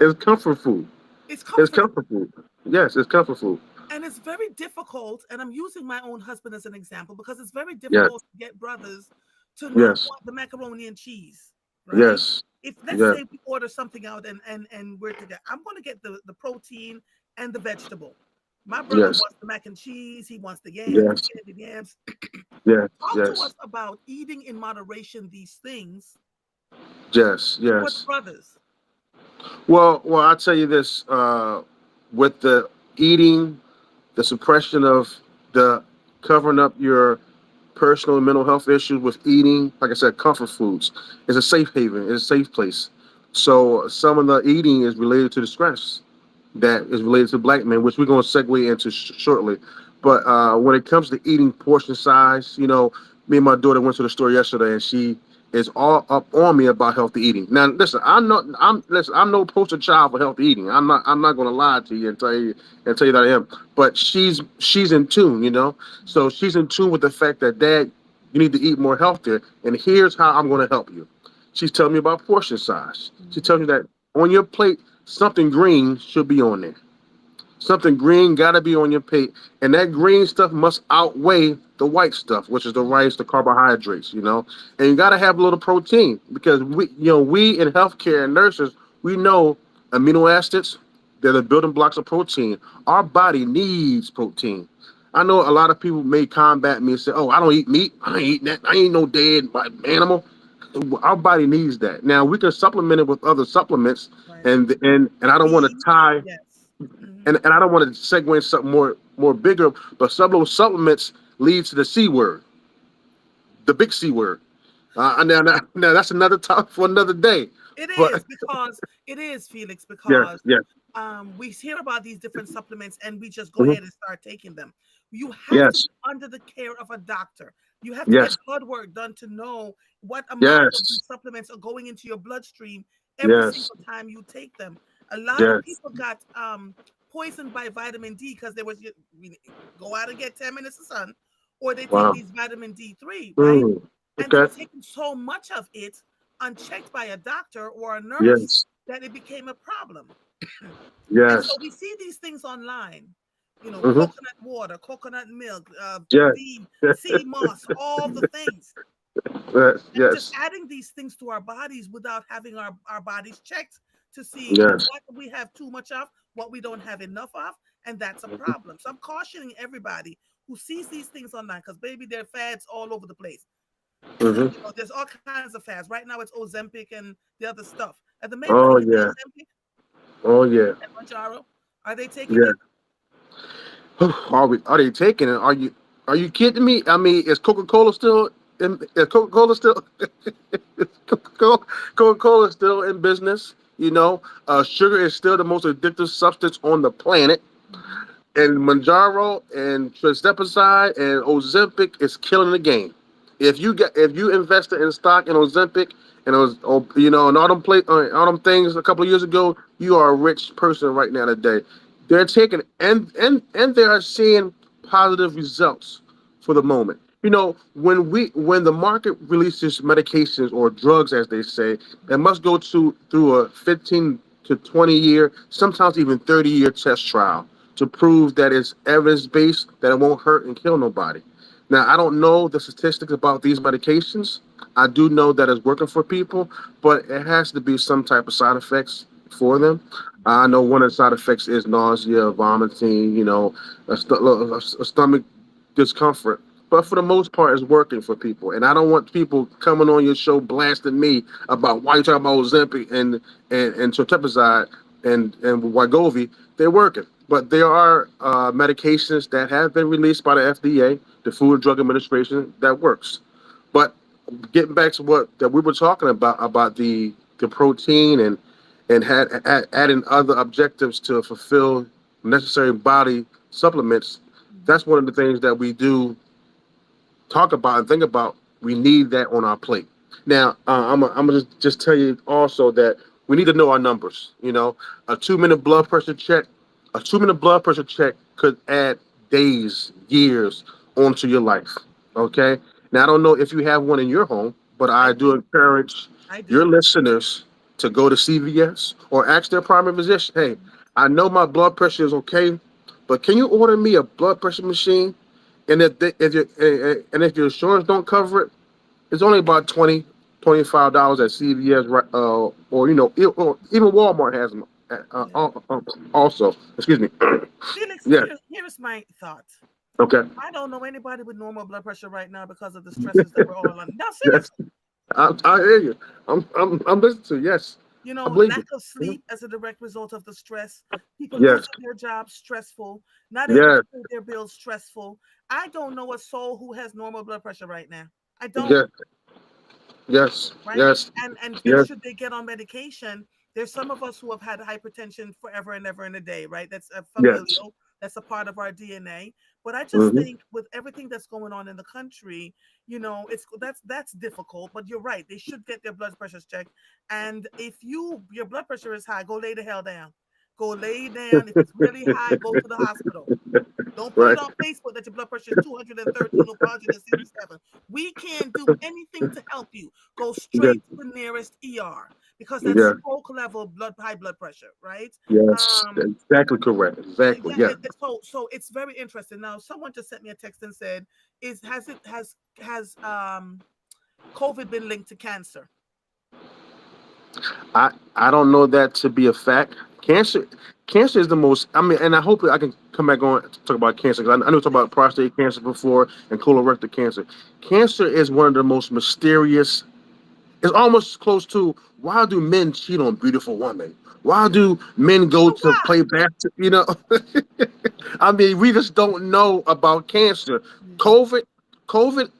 It's comfort food. It's It's comforting. comfort food. Yes, it's comfort food. And it's very difficult, and I'm using my own husband as an example because it's very Yes. difficult to get brothers to not Yes. want the macaroni and cheese, right? Yes. If let's Yes. say we order something out and we're together, I'm going to get the protein and the vegetable. My brother Yes. wants the mac and cheese. He wants the yams, the Yes. candied yams. Yes. Talk to Yes. us about eating in moderation these things Yes. for the Yes. brothers. Well, I'll tell you this. With the eating, the suppression of the covering up your personal and mental health issues with eating, like I said, comfort foods is a safe haven, it's a safe place. So some of the eating is related to the stress that is related to black men, which we're going to segue into shortly. But when it comes to eating portion size, me and my daughter went to the store yesterday, and she is all up on me about healthy eating. Now, listen, I'm no poster child for healthy eating. I'm not going to lie to you and tell you that I am. But she's in tune. So she's in tune with the fact that, Dad, you need to eat more healthier, and here's how I'm going to help you. She's telling me about portion size. She tells me that on your plate, something green should be on there. Something green got to be on your plate, and that green stuff must outweigh the white stuff, which is the rice, the carbohydrates. And you got to have a little protein because we in healthcare and nurses, we know amino acids, they're the building blocks of protein. Our body needs protein. I know a lot of people may combat me and say, "Oh, I don't eat meat. I ain't eating that. I ain't no dead animal." Our body needs that. Now we can supplement it with other supplements, Right. and I don't want to Beans. tie Yes. Hmm. and I don't want to segue into something more bigger, but some of those supplements lead to the C word, the big C word. Now that's another topic for another day. It But is because it is, Felix, yes, because yes, we hear about these different supplements and we just go mhm, ahead and start taking them. You have to yes, be under the care of a doctor. You have to yes, get blood work done to know what amount of yes, these supplements are going into your bloodstream every yes, single time you take them. A lot of yes. people got poisoned by vitamin D because there was go out and get 10 minutes of sun, or they take Wow. these vitamin D3, right? Mm, And they were okay. taking so much of it unchecked by a doctor or a nurse Yes, that it became a problem. And so yes, we see these things online, hmm, coconut water, coconut milk, yes, sea moss, all the things. yes, And just yes, adding these things to our bodies without having our bodies checked to see yes. what we have too much of, what we don't have enough of, and that's a problem. So I'm cautioning everybody who sees these things online because, baby, there are fads all over the place. Hmm. There's all kinds of fads. Right now, it's Ozempic and the other stuff. Are the men Oh taking the yeah, Ozempic oh yeah, and Manjaro? Are they taking yeah. it? Are they taking it? Are you kidding me? I mean, is Coca-Cola still is Coca-Cola still Coca-Cola still in business? Sugar is still the most addictive substance on the planet, Mhm. and Manjaro and Trizepatide and Ozempic is killing the game. If you invested in stock in Ozempic and and all them things a couple of years ago, you are a rich person right now today. They're taking and they are seeing positive results for the moment. When the market releases medications or drugs, as they say, it must go through a 15 to 20 year, sometimes even 30-year test trial to prove that it's evidence based, that it won't hurt and kill nobody. Now, I don't know the statistics about these medications. I do know that it's working for people, but it has to be some type of side effects for them. I know one of the side effects is nausea, vomiting, a stomach discomfort. but for the most part, it's working for people. And I don't want people coming on your show blasting me about why you talking about Ozempic and Torteprazide and Wegovy. They're working, but there are medications that have been released by the FDA, the Food and Drug Administration, that works. But getting back to what that we were talking about the protein and adding other objectives to fulfill necessary body supplements. Mhm. That's one of the things that we do talk about and think about. We need that on our plate. Now, I'm gonna just tell you also that we need to know our numbers. You know, a 2 minute blood pressure check, a 2 minute blood pressure check could add days, years onto your life. Okay. Now, I don't know if you have one in your home, but I I do do. encourage I your do. listeners to go to CVS or ask their primary physician. Hey, I know my blood pressure is okay, but can you order me a blood pressure machine? And if your insurance don't cover it, it's only about $20-$25 at CVS, right? Or or even Walmart has them. Yeah. Also, excuse me. Felix, Yeah. here's my thought. Okay. I don't know anybody with normal blood pressure right now because of the stresses that we're all on. Now, Yes. seriously, I hear you. I'm listening to you. Yes. I believe lack you. of sleep as a direct result of the stress, people Yes. losing their jobs, stressful, not able to Yes. pay their bills, stressful. I don't know a soul who has normal blood pressure right now. I don't. Yes. Yes. Right? Yes. And Yes. should they get on medication, there's some of us who have had hypertension forever and ever in a day, right? That's a Yes. familial, that's a part of our DNA. But I just Hmm. think with everything that's going on in the country, it's that's difficult. But you're right, they should get their blood pressures checked. And if your blood pressure is high, go lay the hell down. Go lay down. If it's really high, go to the hospital. Don't put it Right. on Facebook that your blood pressure is 213 or 467. We can't do anything to help you. Go Yes. straight to the nearest ER because that's Yes. stroke level high blood pressure, right? Yes. Um, Exactly correct. Exactly. yeah, Yes. so it's very interesting. Now, someone just sent me a text and said, "Is has COVID been linked to cancer?" I don't know that to be a fact. Cancer is the most. I mean, and I hope I can come back on to talk about cancer because I know we talked about Please. prostate cancer before and colorectal cancer. Cancer is one of the most mysterious. It's almost close to why do men cheat on beautiful women? Why do men go But to why? play basketball? I mean, we just don't know about cancer. Yeah. COVID, COVID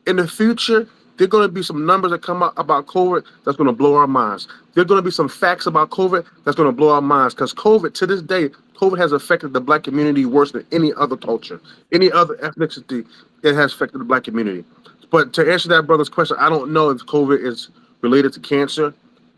in the future, there are going to be some numbers that come out about COVID that's going to blow our minds. There are going to be some facts about COVID that's going to blow our minds because COVID, to this day, COVID has affected the black community worse than any other culture, any other ethnicity. It has affected the black community. But to answer that brother's question, I don't know if COVID is related to cancer.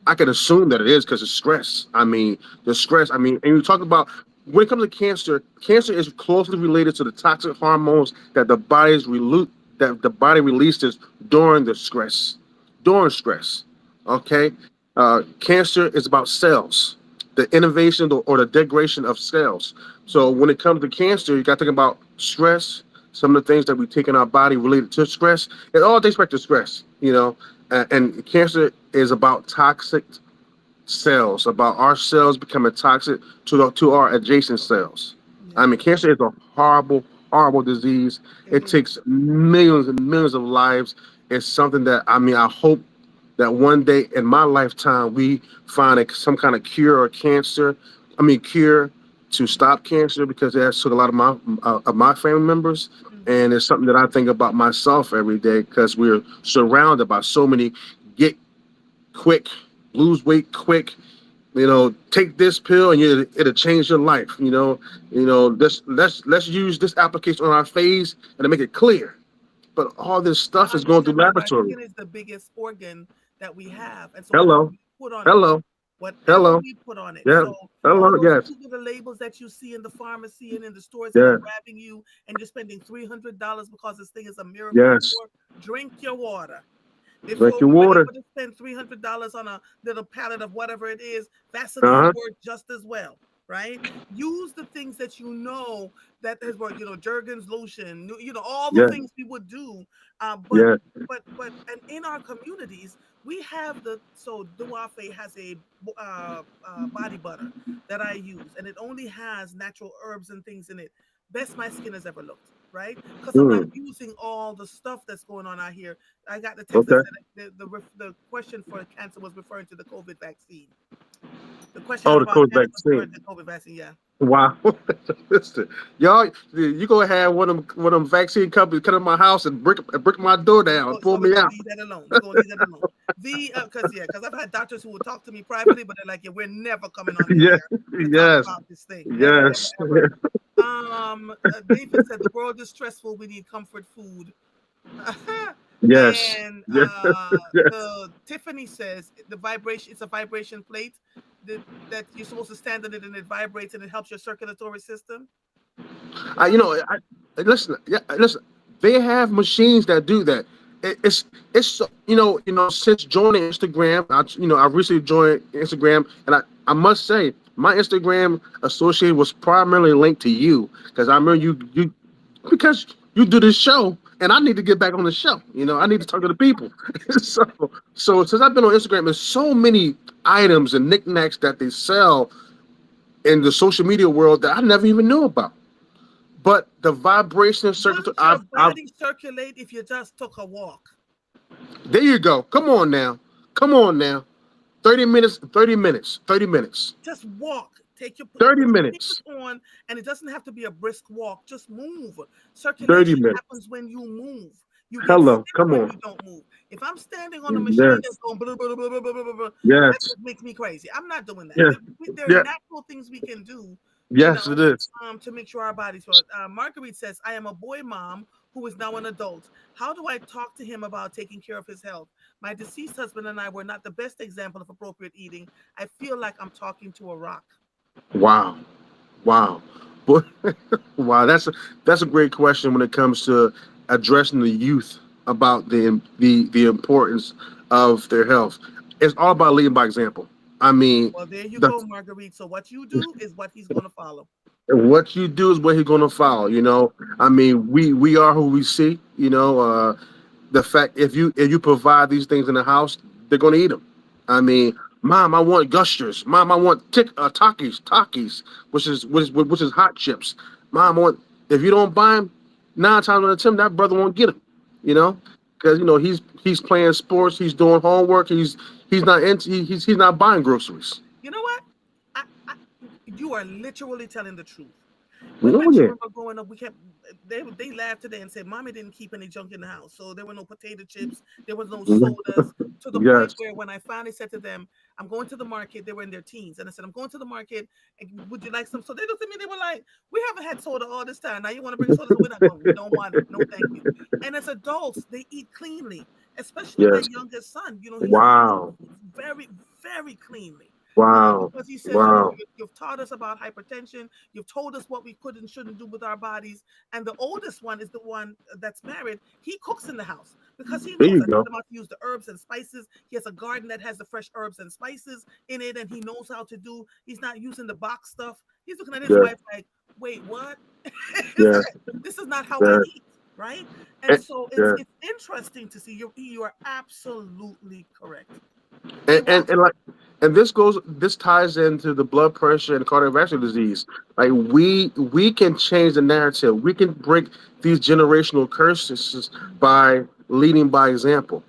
I can assume that it is because of stress. I mean, the stress. I mean, and you talk about when it comes to cancer, cancer is closely related to the toxic hormones that the body releases during the stress, during stress. Okay, cancer is about cells, the innovation or the degradation of cells. So when it comes to cancer, you got to think about stress. Some of the things that we take in our body related to stress, it all dates back to stress. And cancer is about toxic cells, about our cells becoming toxic to our adjacent cells. I Yeah, mean, cancer is a horrible, horrible disease. it It is. takes millions and millions of lives. It's something that I mean, I hope that one day in my lifetime we find some kind of cure or cancer. I mean, cure to stop cancer because it has took a lot of my family members, Mm-hmm. and it's something that I think about myself every day because we're surrounded by so many get quick, lose weight quick. Take this pill and it'll change your life. Let's use this application on our face and to make it clear. But all this I stuff is going through understand that our laboratory. skin is the biggest organ that we have, and so whatever Hello, we put on it, hello, whatever hello. we put on it. Yeah, So all hello. those Yes, cute little labels that you see in the pharmacy and in the stores that are yeah, grabbing you, and you're spending $300 because this thing is a miracle yes. cure. Drink your water. Drink Before your we were water. able to spend $300 on a little pallet of whatever it is, Vaseline Uh huh. worked just as well, right? Use the things that you know that has worked, Jergens lotion, all the Yeah, things we would do. Uh, but yeah, and in our communities, we have Duafe has a body butter that I use, and it only has natural herbs and things in it. best my skin has ever looked, right? Because I'm not Mm, using all the stuff that's going on out here. I got the text that okay. said the question for cancer was referring to the COVID vaccine. The question Oh, the about COVID cancer was referring vaccine. to COVID vaccine. Yeah. Wow. Listen, y'all, you go have one of them vaccine companies come to my house and brick my door down and pull So we're me gonna out. leave that alone. We're gonna leave that alone. Because I've had doctors who will talk to me privately, but they're like, yeah, we're never coming on the Yes, air to talk yes, about this thing. Never, ever, yes, ever. David said the world is stressful. We need comfort food. yes, And yes, yes. the Tiffany says the vibration. It's a vibration plate that you're supposed to stand on it and it vibrates and it helps your circulatory system. I, What? you know, listen, yeah, listen. They have machines that do that. It's since joining Instagram, I recently joined Instagram, and I must say my Instagram associate was primarily linked to you because I remember you because you do this show, and I need to get back on the show. I need to talk to the people. so so since I've been on Instagram, there's so many items and knickknacks that they sell in the social media world that I never even knew about. But the vibration circuit, Wouldn't your body circulate if you just took a walk? there you go. Come on now. Come on now. 30 minutes, 30 minutes, 30 minutes, Just walk. Take your put 30 your sneakers minutes, on, and it doesnn't have to be a brisk walk. Just move. 30 Circulation minutes. happens when you move. You get Hello. sick Come when on. you don't move. If I'm standing on a machine that's Yes. going blah, blah, blah, blah, blah, blah, blah, blah, that Yes. just makes me crazy. I'm not doing that. Yes. There are Yeah. natural things we can do, you Yes, it know, is. to make sure our bodies work. Marguerite says, "I am a boy mom who is now an adult. How do I talk to him about taking care of his health? My deceased husband and I were not the best example of appropriate eating. I feel like I'm talking to a rock." Wow. Wow. But wow, that's a great question when it comes to addressing the youth about the importance of their health. It's all about leading by example. I mean, Well, there you the go, Marguerite. So what you do is what he's going to follow. what you do is what he's gonna follow. I mean, we are who we see. The fact if you provide these things in the house, they're gonna eat them. I mean, mom, I want gushers. Mom, I want Takis, which is hot chips. Mom, I want if you don't buy them, 9 times out of 10, that brother won't get them. You know, because he's playing sports, he's doing homework, he's not buying groceries. You know what? I, you are literally telling the truth. When my Oh yeah, children were growing up, we kept they laughed today and said, "Mommy didn't keep any junk in the house, so there were no potato chips, there was no Mhm. sodas." To the point Yes, where when I finally said to them, "I'm going to the market," they were in their teens, and I said, "I'm going to the market. And would you like some?" So they looked at me, they were like, "We haven't had soda all this time. Now you want to bring soda? So we're not going. We don't want it. No, thank you." And as adults, they eat cleanly, especially my yes. youngest son. He Wow, eats very, very cleanly. wow, Because he says, wow. you've taught us about hypertension. You've told us what we could and shouldn't do with our bodies. And the oldest one is the one that's married. He cooks in the house because he There knows you I taught go. him how to use the herbs and spices. He has a garden that has the fresh herbs and spices in it, and he knows how to do. He's not using the box stuff. He's looking at his Yes, wife like, "Wait, what? yes, This is not how I yes, eat." Right. And eh, so yes. it's interesting to see you are absolutely correct. and, It and was. and like and this ties into the blood pressure and cardiovascular disease. Like we can change the narrative. We can break these generational curses by leading by example.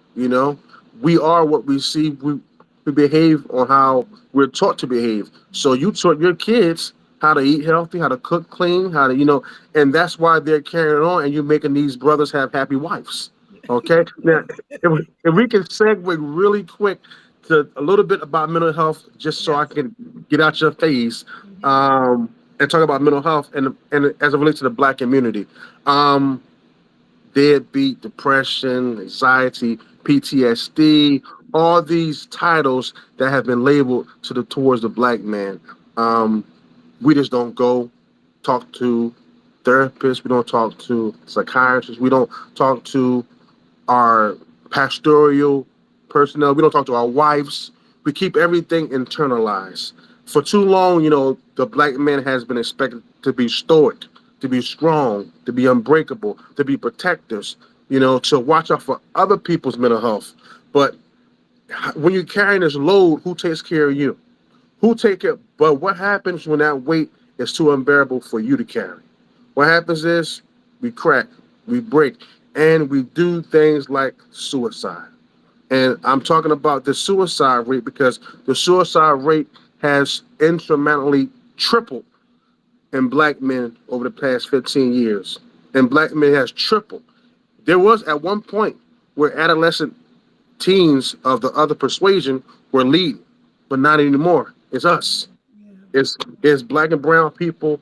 We are what we see. We behave on how we're taught to behave. So Mhm. you taught your kids how to eat healthy, how to cook clean, how to and that's why they're carrying on, and you're making these brothers have happy wives. Okay, now if we can segue really quick to a little bit about mental health, just so I Yes. can get out your face, Hmm. and talk about mental health and as it relates to the Black community. Um, Deadbeat, depression, anxiety, PTSD, all these titles that have been labeled towards the Black man. Um, we just don't go talk to therapists. We don't talk to psychiatrists. We don't talk to our pastoral personnel. We don't talk to our wives. We keep everything internalized. For too long, the Black man has been expected to be stoic, to be strong, to be unbreakable, to be protectors, to watch out for other people's mental health. But when you're carrying this load, who takes care of you? Who take it? But what happens when that weight is too unbearable for you to carry? What happens is we crack, we break, and we do things like suicide. And I'm talking about the suicide rate because the suicide rate has insurmountably tripled in black men over the past 15 years. And black men has tripled. There was at one point where adolescent teens of the other persuasion were leading, but not anymore. It's us. Yeah. It's black and brown people,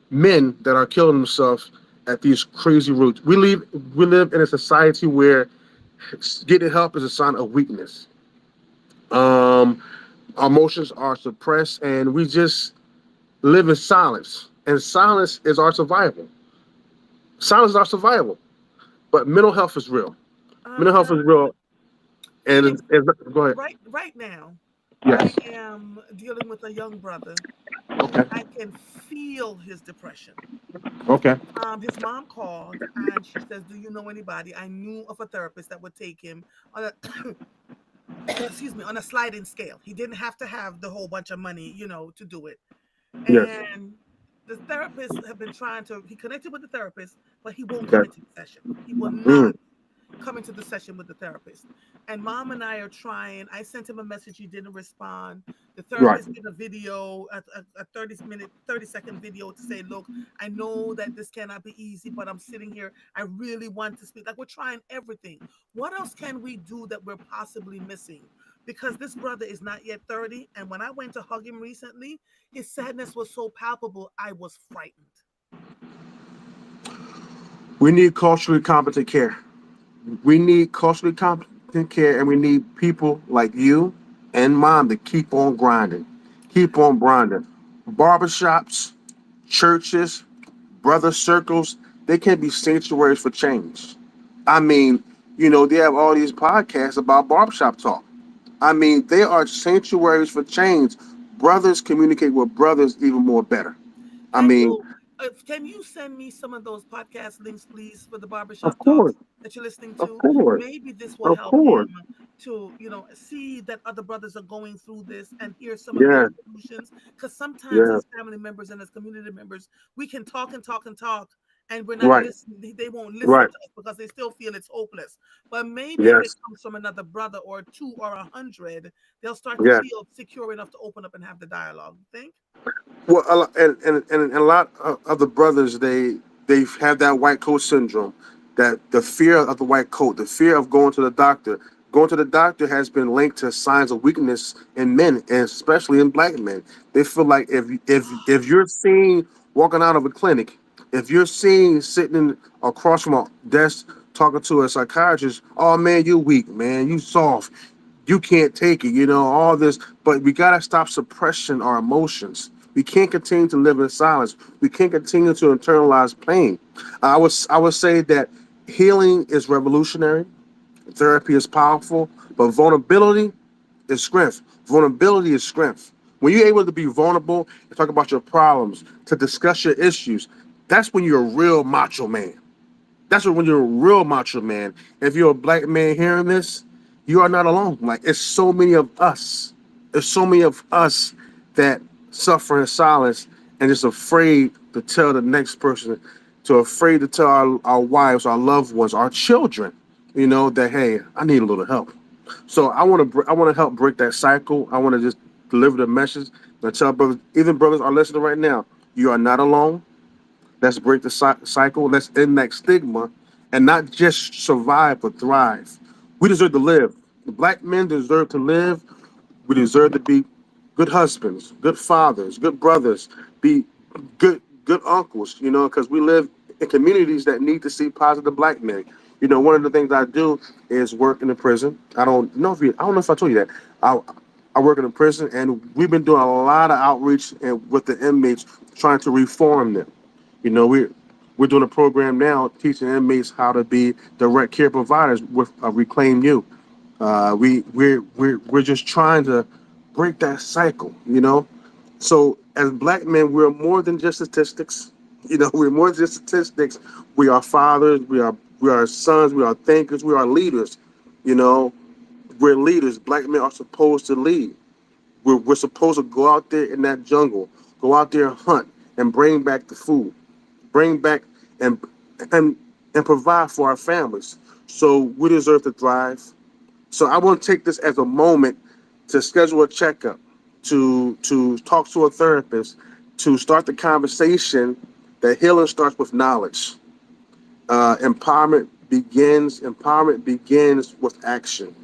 men that are killing themselves at these crazy roots. We live in a society where getting help is a sign of weakness. Um, our emotions are suppressed, and we just live in silence. And silence is our survival. Silence is our survival. But mental health is real. Mental health is Alex, real. And okay, go ahead. right now, I Yes. am dealing with a young brother, and Okay. I can feel his depression. Okay. His mom called and she says, "Do you know anybody?" I knew of a therapist that would take him on a excuse me, on a sliding scale. He didn't have to have the whole bunch of money, to do it. Yes. And the therapist have been trying to. He connected with the therapist, but he won't come Okay. into the session. He will Mm. not come into the session with the therapist. And mom and I are trying. I sent him a message. He didn't respond. The Right. therapist did a video, a 30-minute, 30-second video to say, look, I know that this cannot be easy, but I'm sitting here. I really want to speak. Like, we're trying everything. What else can we do that we're possibly missing? Because this brother is not yet 30. And when I went to hug him recently, his sadness was so palpable, I was frightened. We need culturally competent care. We need culturally competent care, and we need people like you and mom to keep on grinding, keep on grinding. Barbershops, churches, brother circles, they can be sanctuaries for change. I mean, they have all these podcasts about barbershop talk. I mean, they are sanctuaries for change. Brothers communicate with brothers even more better. I Can mean, you can you send me some of those podcast links, please, for the of barbershop course, talks that you're listening of to? course, Maybe this will of help course. him to, see that other brothers are going through this and hear some of their Yeah, solutions. Because sometimes yeah, as family members and as community members, we can talk and talk and talk, and we're not right, listening. They won't listen right. to us because they still feel it's hopeless. But maybe if it Yes, comes from another brother or two or 100, they'll start to yes. feel secure enough to open up and have the dialogue. You think? Well, and a lot of the brothers they have that white coat syndrome, that the fear of the white coat, the fear of going to the doctor. Going to the doctor has been linked to signs of weakness in men, and especially in black men. They feel like if you're seen walking out of a clinic, if you're seen sitting across from a desk talking to a psychiatrist, oh man, you weak, man, you soft, you can't take it, all this. But we gotta stop suppressing our emotions. We can't continue to live in silence. We can't continue to internalize pain. I would say that healing is revolutionary, therapy is powerful, but vulnerability is strength. Vulnerability is strength. When you're able to be vulnerable and talk about your problems, to discuss your issues, that's when you're a real macho man. That's when you're a real macho man. If you're a black man hearing this, you are not alone. Like, it's so many of us. There's so many of us that suffer in silence and just afraid to tell the next person, to afraid to tell our wives, our loved ones, our children, that hey, I need a little help. So I want to help break that cycle. I want to just deliver the message and tell brothers, even brothers are listening right now. You are not alone. Let's break the cycle. Let's end that stigma and not just survive, but thrive. We deserve to live. The black men deserve to live. We deserve to be good husbands, good fathers, good brothers, be good uncles, because we live in communities that need to see positive black men. One of the things I do is work in the prison. I don't know if I told you that. I work in a prison, and we've been doing a lot of outreach and with the inmates, trying to reform them. We're doing a program now teaching inmates how to be direct care providers with Reclaim You. We're just trying to break that cycle. So as black men, we're more than just statistics. We're more than just statistics. We are fathers. We are sons. We are thinkers. We are leaders. You know, we're leaders. Black men are supposed to lead. We're supposed to go out there in that jungle, go out there and hunt and bring back the food. bring back and and and provide for our families. So we deserve to thrive. So I want to take this as a moment to schedule a checkup, to talk to a therapist, to start the conversation that healing starts with knowledge. Empowerment begins with action.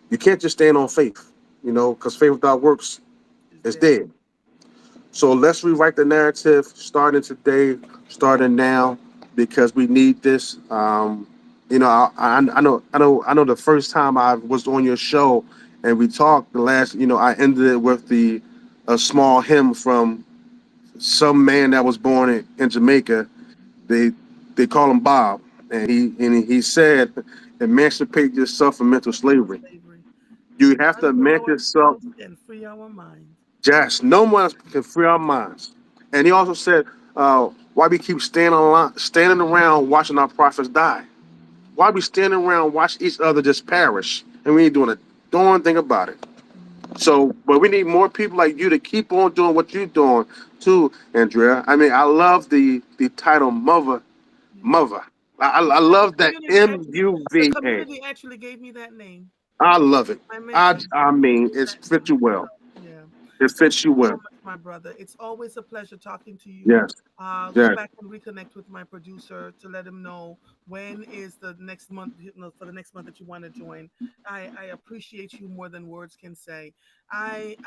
You can't just stand on faith, because faith without works Is is dead. dead. So let's rewrite the narrative starting today, starting now, because we need this. I know the first time I was on your show and we talked, the last, I ended it with the a small hymn from some man that was born in Jamaica. They they call him Bob, and he said, emancipate yourself from mental Mental slavery. slavery. You have to None but emancipate yourself. ourselves can free our mind. Yes, no one else can free our minds. And he also said, why we keep standing around watching our prophets die? Mhm. Why we standing around watch each other just perish? And we ain't doing a darn thing about it. Mhm. So, but we need more people like you to keep on doing what you're doing too, Andrea. I mean, I love the title Mother. Yeah. Mother. I love that The MUVA. community actually gave me that name. I love it. My I mentors I mean, gave it that fits name. you well. Yeah. It Thank fits you you so well. much, my brother. It's always a pleasure talking to you. Yes. Go Yes. back and reconnect with my producer to let him know when is the next month, for the next month that you want to join. I appreciate you more than words can say. I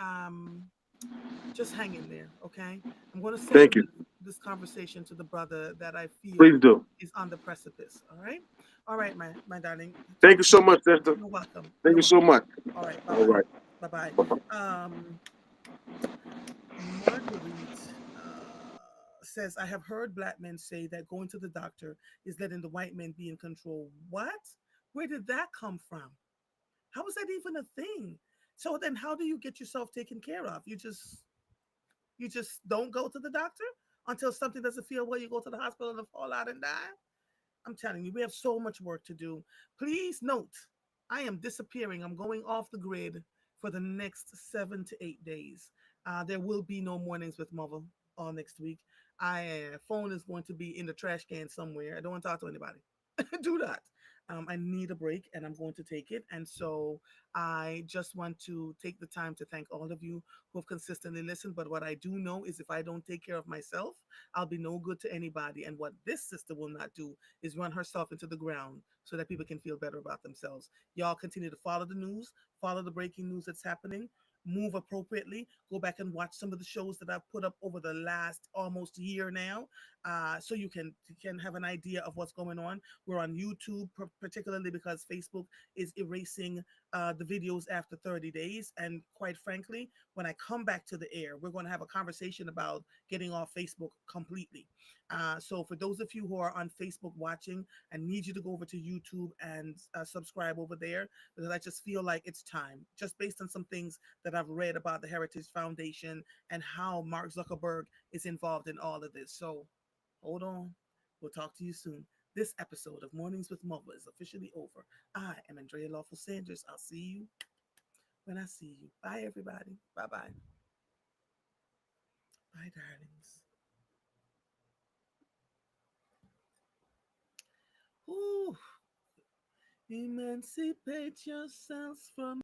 just hang in there, okay? I'm going to send Thank you. this conversation to the brother that I Please feel do. is on the precipice. All right, my darling. Thank Talk you to you so much, soon. Esther. You're welcome. Thank You're you so welcome. much. All right, bye All bye. right. Bye bye. Bye-bye. Marguerite says, I have heard black men say that going to the doctor is letting the white men be in control. What? Where did that come from? How is that even a thing? So then how do you get yourself taken care of? You just don't go to the doctor until something doesn't feel well, you go to the hospital and fall out and die? I'm telling you, we have so much work to do. Please note, I am disappearing. I'm going off the grid for the next 7 to 8 days. There will be no mornings with mother all next week. I phone is going to be in the trash can somewhere. I don't want to talk to anybody. Do that. I need a break and I'm going to take it. And so I just want to take the time to thank all of you who have consistently listened. But what I do know is if I don't take care of myself, I'll be no good to anybody. And what this sister will not do is run herself into the ground so that people can feel better about themselves. Y'all continue to follow the news, follow the breaking news that's happening, move appropriately. Go back and watch some of the shows that I've put up over the last almost year now, so you can have an idea of what's going on. We're on YouTube, particularly because Facebook is erasing the videos after 30 days. And quite frankly, when I come back to the air, we're going to have a conversation about getting off Facebook completely. So for those of you who are on Facebook watching, I need you to go over to YouTube and subscribe over there because I just feel like it's time, just based on some things that I've read about the Heritage Foundation and how Mark Zuckerberg is involved in all of this. So hold on. We'll talk to you soon. This episode of Mornings with Mother is officially over. I am Andrea Lawful Sanders. I'll see you when I see you. Bye, everybody. Bye bye. Bye, darlings. Ooh. Emancipate yourselves from